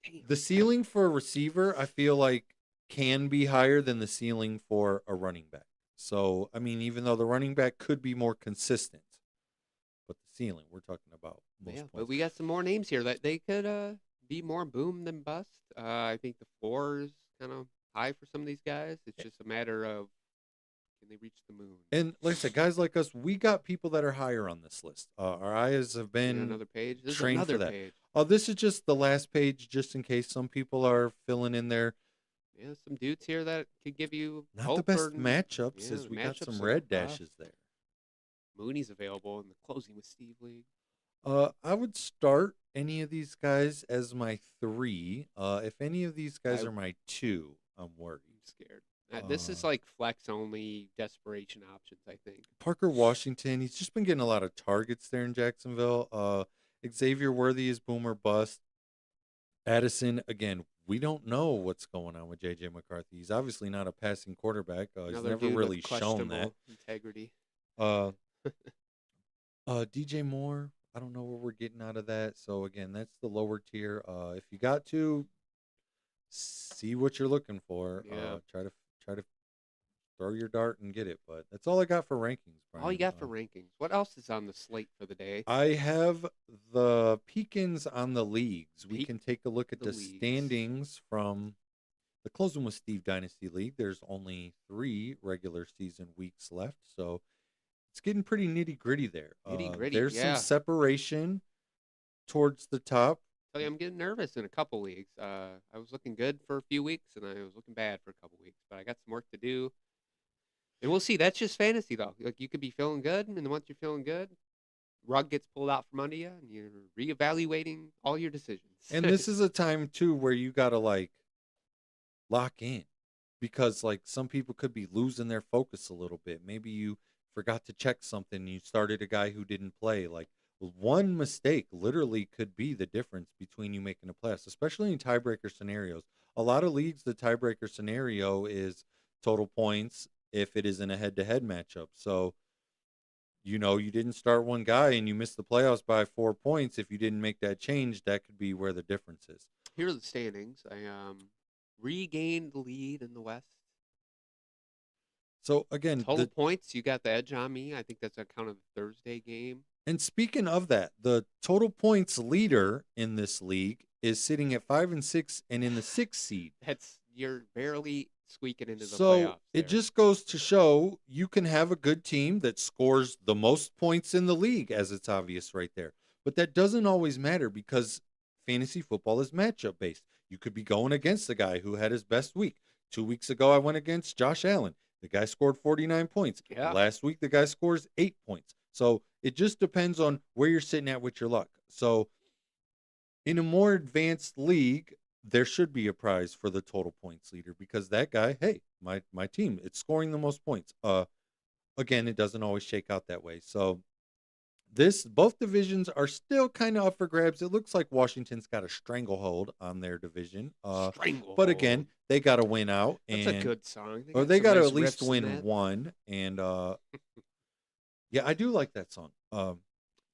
damn. the ceiling for a receiver, I feel like, can be higher than the ceiling for a running back. So, I mean, even though the running back could be more consistent, but the ceiling, we're talking about most points. But we got some more names here that they could be more boom than bust. I think the floor is kind of high for some of these guys. It's just a matter of can they reach the moon. And like I said, guys like us, we got people that are higher on this list. Our eyes have been another page. There's trained another for that. page. This is just the last page, just in case some people are filling in there. Yeah, some dudes here that could give you Not hope the best or- matchups, yeah, as the we got matchups some are red tough. dashes there. Mooney's available in the closing with Steve League. I would start any of these guys as my 3. If any of these guys are my 2, I'm worried. I'm scared. This is like flex only desperation options, I think. Parker Washington, he's just been getting a lot of targets there in Jacksonville. Xavier Worthy is boomer bust. Addison, again, we don't know what's going on with J.J. McCarthy. He's obviously not a passing quarterback. He's Another never dude with really shown that. questionable integrity. DJ Moore, I don't know what we're getting out of that. So, again, that's the lower tier. If you got to, see what you're looking for. Yeah. Try to throw your dart and get it. But that's all I got for rankings, Brian. All you got for rankings. What else is on the slate for the day? I have the Peekins on the leagues. We can take a look at the the leagues. standings from the Closing with Steve Dynasty League. There's only 3 regular season weeks left. So it's getting pretty nitty gritty there. Nitty-gritty, There's some yeah. separation towards the top. Tell you, I'm getting nervous in a couple leagues. I was looking good for a few weeks, and I was looking bad for a couple weeks. But I got some work to do, and we'll see. That's just fantasy, though. Like you could be feeling good, and once you're feeling good, rug gets pulled out from under you, and you're reevaluating all your decisions. And this is a time too where you gotta like lock in, because like some people could be losing their focus a little bit. Maybe you forgot to check something and you started a guy who didn't play. Like one mistake literally could be the difference between you making a playoffs, especially in tiebreaker scenarios. A lot of leagues, the tiebreaker scenario is total points if it is in a head-to-head matchup. So you didn't start one guy and you missed the playoffs by 4 points. If you didn't make that change, that could be where the difference is. Here are the standings. I regained the lead in the West. So again, Total points, you got the edge on me. I think that's on account of the Thursday game. and speaking of that, the total points leader in this league is sitting at 5-6 and in the 6th seed. You're barely squeaking into the So playoffs. it just goes to show you can have a good team that scores the most points in the league, as it's obvious right there. But that doesn't always matter because fantasy football is matchup based. You could be going against the guy who had his best week. 2 weeks ago, I went against Josh Allen. The guy scored 49 points. Yeah. Last week, the guy scores 8 points. So it just depends on where you're sitting at with your luck. So in a more advanced league, there should be a prize for the total points leader because that guy, hey, my team, it's scoring the most points. Again, it doesn't always shake out that way. So both divisions are still kind of up for grabs. It looks like Washington's got a stranglehold on their division. Stranglehold. But again, they got to win out. That's a good song. Or they got to nice at least riffs in win that. one. And yeah, I do like that song. But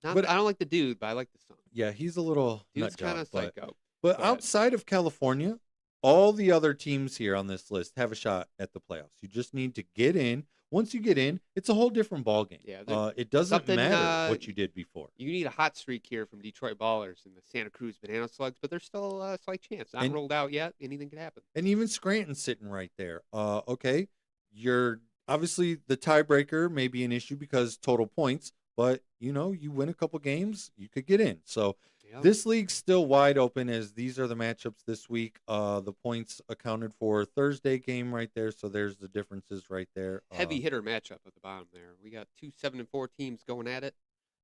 I don't like the dude, but I like the song. Yeah, he's a little Dude's nut job, kind of psycho. But Go ahead. outside of California, all the other teams here on this list have a shot at the playoffs. You just need to get in. Once you get in, it's a whole different ballgame. Yeah, it doesn't something, matter what you did before. You need a hot streak here from Detroit Ballers and the Santa Cruz Banana Slugs, but there's still a slight chance. Not rolled out yet. Anything could happen. And even Scranton's sitting right there. Okay, you're obviously the tiebreaker may be an issue because total points, but you win a couple games, you could get in. So this league's still wide open as these are the matchups this week. The points accounted for Thursday game right there, so there's the differences right there. Heavy hitter matchup at the bottom there. We got 2 7-4 teams going at it.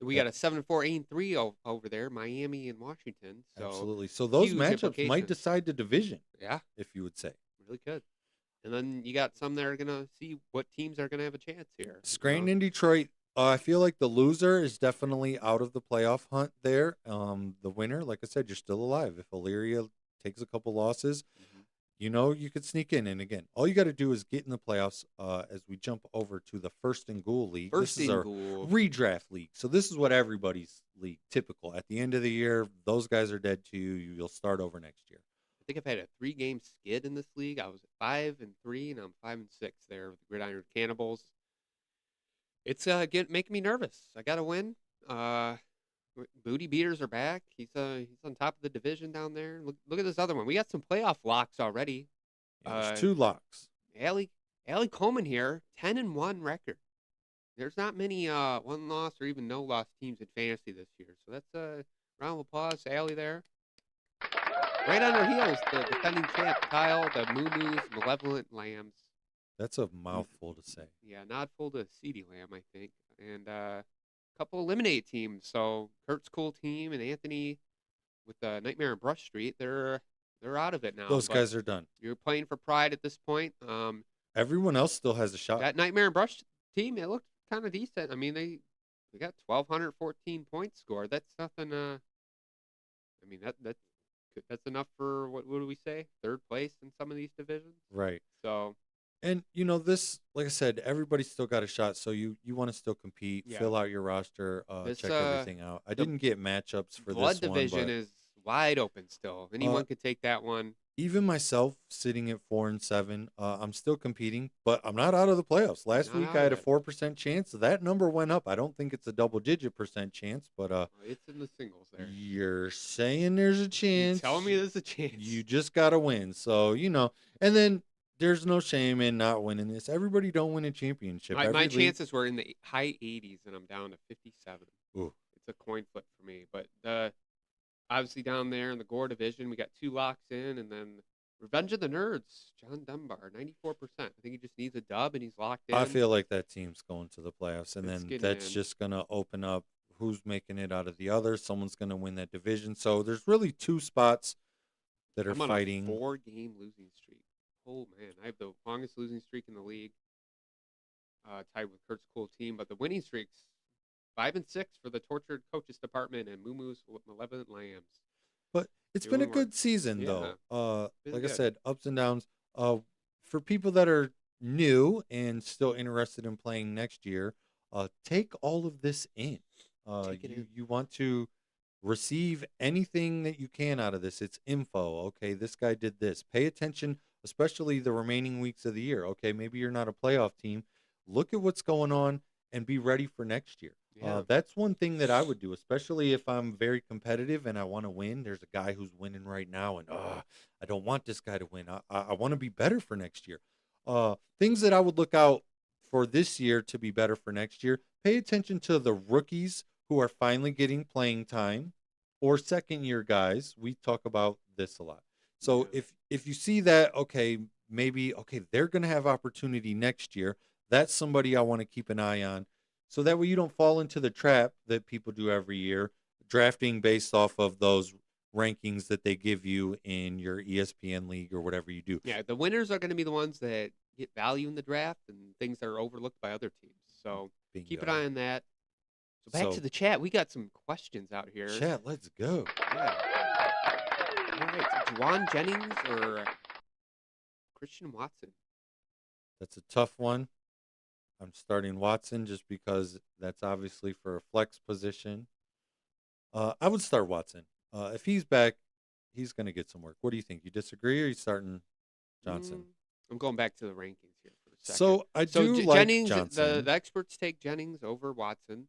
We got a 7-4 8-3 over there, Miami and Washington. So absolutely. So those matchups might decide the division. Yeah, if you would say. Really could. And then you got some that are gonna see what teams are gonna have a chance here. Scranton and Detroit. I feel like the loser is definitely out of the playoff hunt there. The winner, like I said, you're still alive. If Illyria takes a couple losses, you could sneak in. And again, all you got to do is get in the playoffs as we jump over to the First and Goal League. This is our redraft league. So this is what everybody's league, typical. At the end of the year, those guys are dead too. You'll start over next year. I think I've had a 3-game skid in this league. I was at 5-3, and I'm 5-6 there with the Gridiron Cannibals. It's making me nervous. I got to win. Booty Beaters are back. He's on top of the division down there. Look at this other one. We got some playoff locks already. Yeah, there's 2 locks. Allie Coleman here, 10-1 record. There's not many 1-loss or even no-loss teams in fantasy this year. So that's a round of applause to Allie there. Right on her heels, the defending champ, Kyle, the Moo-Moos, Malevolent Lambs. That's a mouthful to say. Yeah, nodful to CD Lamb, I think. And a couple eliminate teams. So Kurt's cool team and Anthony with Nightmare on Brush Street, they're out of it now. Those guys are done. You're playing for pride at this point. Everyone else still has a shot. That Nightmare on Brush team, it looked kind of decent. I mean, they got 1,214 points scored. That's nothing. I mean, that's enough for what do we say? 3rd place in some of these divisions. Right. So. And this, like I said, everybody's still got a shot. So you want to still compete, fill out your roster, check everything out. I didn't get matchups for Blood this one. Blood division is wide open still. Anyone could take that one. Even myself, sitting at 4-7, I'm still competing, but I'm not out of the playoffs. Last week I had a 4% chance. That number went up. I don't think it's a double-digit % chance, but it's in the singles there. You're saying there's a chance. You're telling me there's a chance. You just got to win. So and then there's no shame in not winning this. Everybody don't win a championship. My Every league. chances were in the high 80s, and I'm down to 57. Ooh. It's a coin flip for me. But obviously down there in the Gore division, we got 2 locks in, and then Revenge of the Nerds, John Dunbar, 94%. I think he just needs a dub, and he's locked in. I feel like that team's going to the playoffs, and It's then getting that's in. just going to open up who's making it out of the others. Someone's going to win that division. So there's really 2 spots that are I'm on fighting. a 4-game losing streak. Oh, man. I have the longest losing streak in the league, tied with Kurt's cool team. But the winning streaks, 5 and 6 for the tortured coaches department and Moomoo's malevolent lambs. But it's been a good season, though. Like I said, ups and downs. For people that are new and still interested in playing next year, take all of this in. You want to receive anything that you can out of this. It's info. Okay, this guy did this. Pay attention, especially the remaining weeks of the year. Okay, maybe you're not a playoff team. Look at what's going on and be ready for next year. Yeah. That's one thing that I would do, especially if I'm very competitive and I want to win. There's a guy who's winning right now, and I don't want this guy to win. I want to be better for next year. Things that I would look out for this year to be better for next year. Pay attention to the rookies who are finally getting playing time, or second-year guys. We talk about this a lot. So if you see that, maybe they're going to have opportunity next year. That's somebody I want to keep an eye on. So that way you don't fall into the trap that people do every year, drafting based off of those rankings that they give you in your ESPN league or whatever you do. Yeah, the winners are going to be the ones that get value in the draft and things that are overlooked by other teams. So keep an eye on that. So back to the chat. We got some questions out here. Chat, let's go. Yeah. All right. So Juwan Jennings or Christian Watson? That's a tough one. I'm starting Watson just because that's obviously for a flex position. I would start Watson. If he's back, he's going to get some work. What do you think? You disagree, or are you starting Johnson? I'm going back to the rankings here for a second. So I do like Jennings, Johnson. the experts take Jennings over Watson.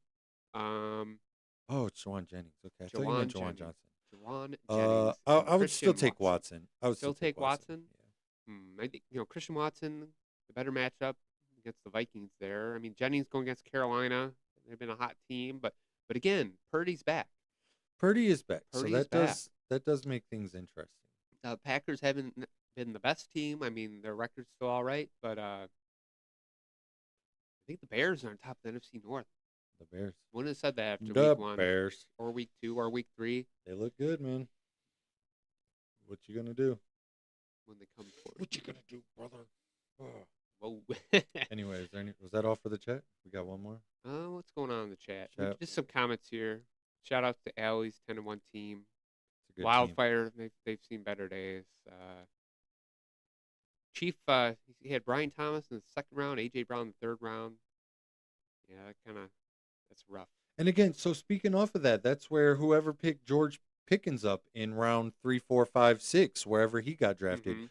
It's Juwan Jennings. Okay, I thought you meant Juwan Johnson. Juwan Jennings. I would still take Watson. I would still take Watson. Yeah. I think Christian Watson, the better matchup against the Vikings there. I mean, Jennings going against Carolina. They've been a hot team, but again, Purdy's back. Purdy is back, so that does make things interesting. Packers haven't been the best team. I mean, their record's still all right, but I think the Bears are on top of the NFC North. The Bears. Wouldn't have said that after the week 1. Bears. Or week 2 or week 3. They look good, man. What you gonna do? When they come forward. What you gonna do, brother? Oh. Whoa. Anyway, was that all for the chat? We got one more? What's going on in the chat? Just some comments here. Shout out to Allie's 10-1 team. Wildfire, team. They've seen better days. Chief, he had Brian Thomas in the second round, A.J. Brown in the third round. Yeah, that's rough. And again, so speaking off of that, that's where whoever picked George Pickens up in round 3, 4, 5, 6, wherever he got drafted,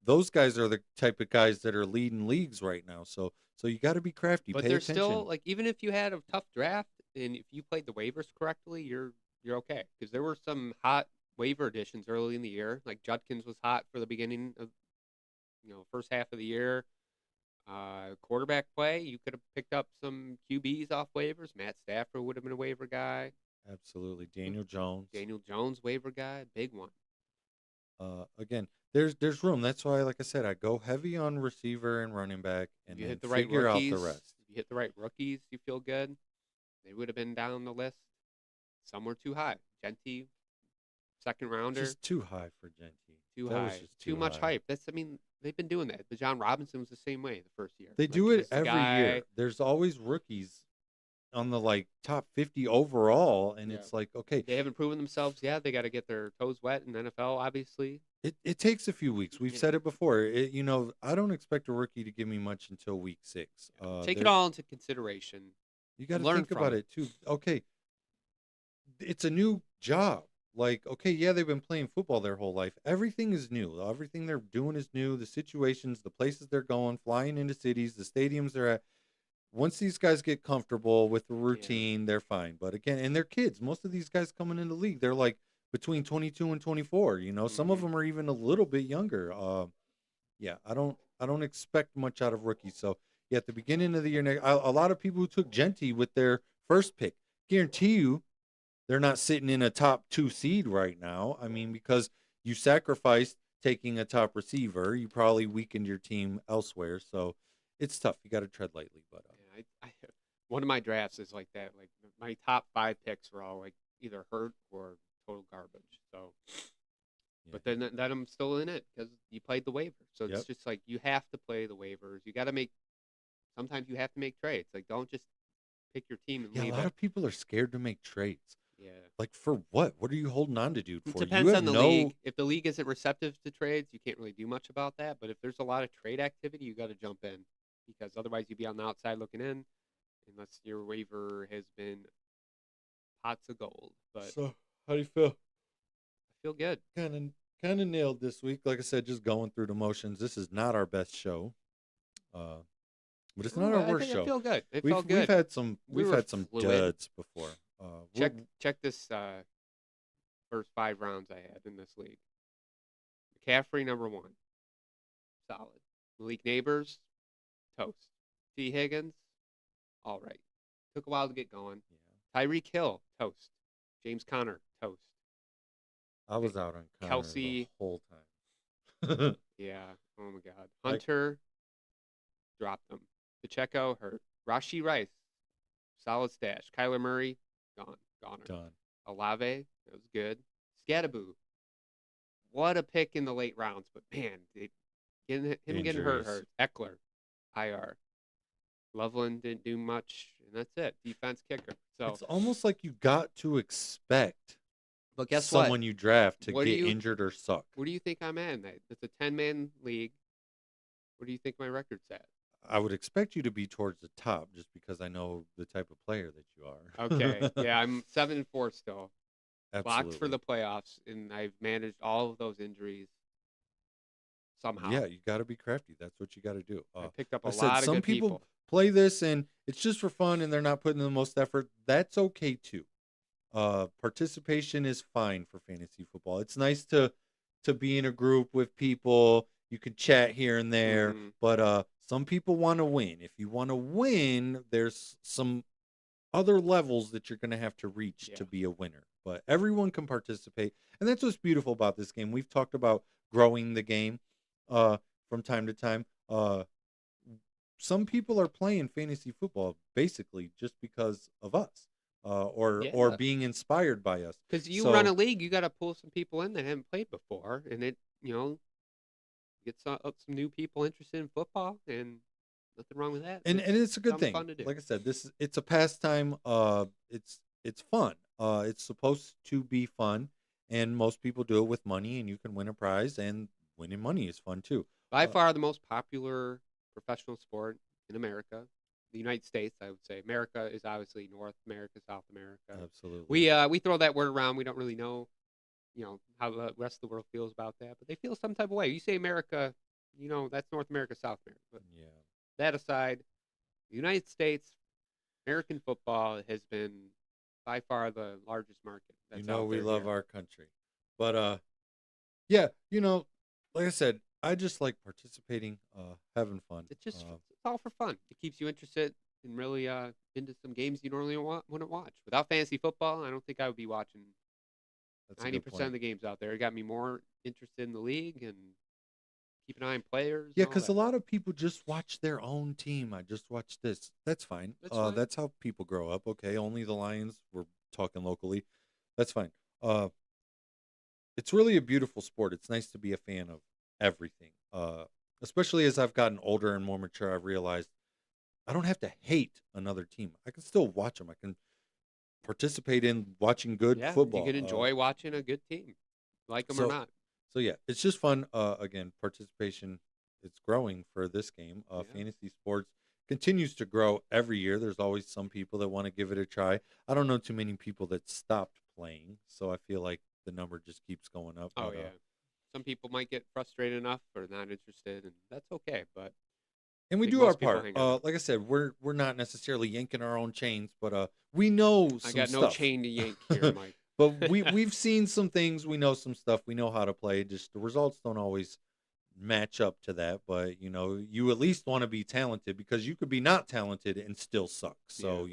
those guys are the type of guys that are leading leagues right now. So you got to be crafty. But Pay attention. Still, like, even if you had a tough draft and if you played the waivers correctly, you're okay. Because there were some hot waiver additions early in the year. Like Judkins was hot for the beginning of, first half of the year. Quarterback play, you could have picked up some QBs off waivers. Matt Stafford would have been a waiver guy. Absolutely. Daniel Jones, waiver guy, big one. Again, there's room. That's why, like I said, I go heavy on receiver and running back, and you then hit the right figure rookies, out the rest. If you hit the right rookies, you feel good. They would have been down the list. Some were too high. Genty, second rounder. Just too high for Genty. Too high. Too much hype. They've been doing that. But John Robinson was the same way the first year. They do it every year. There's always rookies on the top 50 overall, and it's like, okay, they haven't proven themselves yet. They got to get their toes wet in the NFL, obviously. It takes a few weeks. We've said it before. I don't expect a rookie to give me much until week 6. Take it all into consideration. You got to think about it too. Okay, it's a new job. They've been playing football their whole life. Everything is new. Everything they're doing is new. The situations, the places they're going, flying into cities, the stadiums they're at. Once these guys get comfortable with the routine, they're fine. But again, and they're kids. Most of these guys coming in the league, they're like between 22 and 24. Some of them are even a little bit younger. Yeah, I don't expect much out of rookies. So yeah, at the beginning of the year, a lot of people who took Genty with their first pick, guarantee you they're not sitting in a top 2 seed right now. I mean, because you sacrificed taking a top receiver, you probably weakened your team elsewhere. So it's tough. You got to tread lightly. But Yeah, one of my drafts is like that. Like my top 5 picks were all like either hurt or total garbage. So, yeah. but then I'm still in it because you played the waiver. So it's Yep. just like you have to play the waivers. You got to make. Sometimes you have to make trades. Like don't just pick your team and Yeah, a leave lot it. of people are scared to make trades. Yeah. Like for what? What are you holding on to, dude? It For depends you have on the no. league. If the league isn't receptive to trades, you can't really do much about that. But if there's a lot of trade activity, you got to jump in because otherwise you'd be on the outside looking in, unless your waiver has been pots of gold. But So how do you feel? I feel good. Kind of nailed this week. Like I said, just going through the motions. This is not our best show, but it's not Ooh, our I worst think I show. feel good. It We've felt we've good. had some We we've were had some fluid. duds before. Check this first 5 rounds I had in this league. McCaffrey #1, solid. Malik Neighbors, toast. T. Higgins, all right. Took a while to get going. Yeah. Tyreek Hill, toast. James Conner, toast. I was out on Connor Kelsey, the whole time. yeah. Oh my God. Hunter, dropped him. Pacheco, hurt. Rashi Rice, solid stash. Kyler Murray, gone. Goner. Done. Olave, that was good. Scattaboo, what a pick in the late rounds, but man, getting Injuries. hurt. Eckler, IR. Loveland didn't do much, and that's it. Defense kicker. So, It's almost like you got to expect but guess someone what? you draft to What do get you- injured or suck. Where do you think I'm at in that? It's a 10-man league. What do you think my record's at? I would expect you to be towards the top just because I know the type of player that you are. Okay, yeah, I'm 7-4 still. Absolutely. Locked for the playoffs, and I've managed all of those injuries somehow. Yeah, you got to be crafty. That's what you got to do. I picked up a I said lot of some good people. play this and it's just for fun and they're not putting in the most effort. That's okay too. Participation is fine for fantasy football. It's nice to be in a group with people. You can chat here and there, Mhm. but some people want to win. If you want to win, there's some other levels that you're going to have to reach Yeah. to be a winner. But everyone can participate, and that's what's beautiful about this game. We've talked about growing the game from time to time. Some people are playing fantasy football basically just because of us, or Yeah. being inspired by us. Because you So- run a league, you got to pull some people in that haven't played before, and it, get some new people interested in football, and nothing wrong with that. And it's a good something thing. fun to do. Like I said, it's a pastime. It's fun. It's supposed to be fun, and most people do it with money, and you can win a prize, and winning money is fun too. By far the most popular professional sport in America, the United States, I would say. America is obviously North America, South America. Absolutely. We throw that word around. We don't really know, how the rest of the world feels about that, but they feel some type of way. You say America, that's North America, South America. But Yeah. that aside, the United States, American football has been by far the largest market. That's out We there love here. our country. But yeah, like I said, I just like participating, having fun. It's just it's all for fun. It keeps you interested and really into some games you normally wouldn't watch. Without fantasy football, I don't think I would be watching That's a good 90% of point. the games out there. It got me more interested in the league and keep an eye on players. Yeah, and all because a that. lot of people just watch their own team. I just watch this. That's fine. That's fine. That's how people grow up. Okay, only the Lions. We're talking locally. That's fine. It's really a beautiful sport. It's nice to be a fan of everything. Especially as I've gotten older and more mature, I've realized I don't have to hate another team. I can still watch them. I can participate in watching good Yeah, football. you can enjoy watching a good team, like them so- or not. So yeah, it's just fun. Again, participation it's growing for this game. Yeah. Fantasy sports continues to grow every year. There's always some people that want to give it a try. I don't know too many people that stopped playing, so I feel like the number just keeps going up. Oh But, yeah, some people might get frustrated enough or not interested, and that's okay. But and we think do our most people part. hang on. Like I said, we're not necessarily yanking our own chains, but we know some I got no stuff. chain to yank here, Mike. But we've seen some things. We know some stuff. We know how to play. Just the results don't always match up to that, but you at least want to be talented because you could be not talented and still suck. So,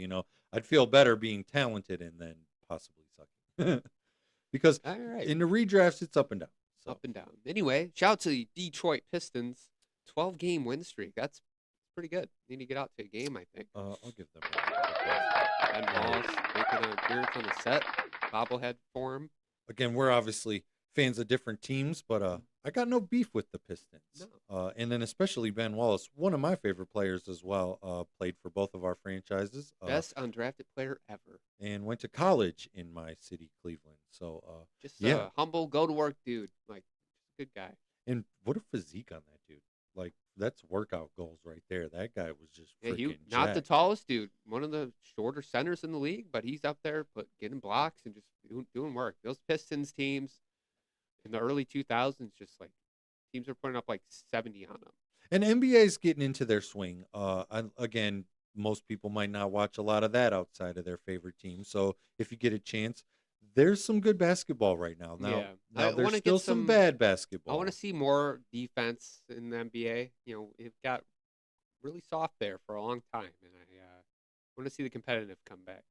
I'd feel better being talented and then possibly sucking. Because All right. in the redrafts, it's up and down. So. Up and down. Anyway, shout out to the Detroit Pistons. 12-game win streak. That's pretty good. Need to get out to a game, I think. I'll give them Ben Wallace making an appearance on the set. Bobblehead for him. Again, we're obviously fans of different teams, but I got no beef with the Pistons. No. And then especially Ben Wallace, one of my favorite players as well, played for both of our franchises. Best undrafted player ever. And went to college in my city, Cleveland. So, just a humble, go-to-work dude. Like, good guy. And what a physique on that dude. Like, that's workout goals right there. That guy was just freaking not jacked. the tallest dude. One of the shorter centers in the league, but he's up there getting blocks and just doing work. Those Pistons teams in the early 2000s, just like teams are putting up like 70 on them. And NBA's getting into their swing. Again, most people might not watch a lot of that outside of their favorite team. So if you get a chance, there's some good basketball right now. Now there's still some bad basketball. I want to see more defense in the NBA. It got really soft there for a long time, and I want to see the competitiveness come back.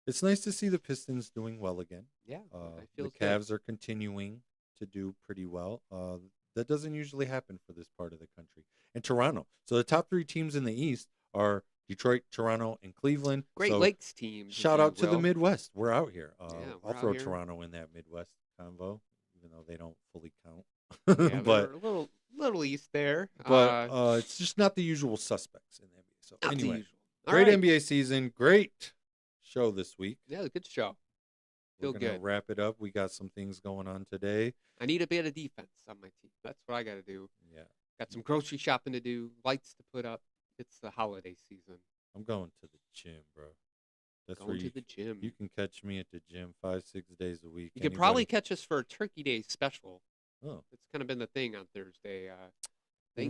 It's nice to see the Pistons doing well again. Yeah, the Cavs are continuing to do pretty well. That doesn't usually happen for this part of the country. And Toronto. So the top 3 teams in the East are Detroit, Toronto, and Cleveland. Great Lakes team. Shout out to the Midwest. We're out here. I'll throw here. Toronto in that Midwest convo, even though they don't fully count. Yeah, but a little east there. But it's just not the usual suspects in the NBA. So not anyway, the usual. Great NBA season. Great show this week. Yeah, good show. We're gonna wrap it up. We got some things going on today. I need a bit of defense on my team. That's what I got to do. Yeah. Got some grocery shopping to do, lights to put up. It's the holiday season. I'm going to the gym, bro. That's going to the gym. You can catch me at the gym 5-6 days a week. You could probably catch us for a Turkey Day special. Oh. It's kind of been the thing on Thursday.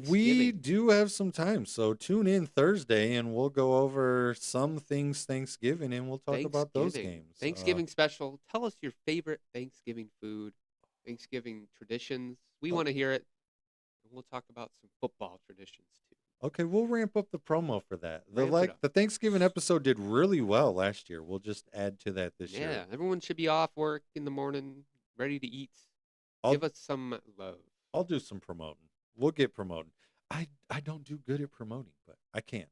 We do have some time, so tune in Thursday, and we'll go over some things Thanksgiving, and we'll talk about those games. Thanksgiving special. Tell us your favorite Thanksgiving food, Thanksgiving traditions. We want to hear it. And we'll talk about some football traditions, too. Okay, we'll ramp up the promo for that. The Thanksgiving episode did really well last year. We'll just add to that this year. Yeah, everyone should be off work in the morning, ready to eat. Give us some love. I'll do some promoting. We'll get promoting. I don't do good at promoting, but I can.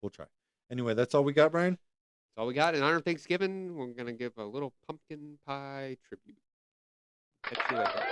We'll try. Anyway, that's all we got, Brian? That's all we got. In honor of Thanksgiving, we're going to give a little pumpkin pie tribute. Catch you later.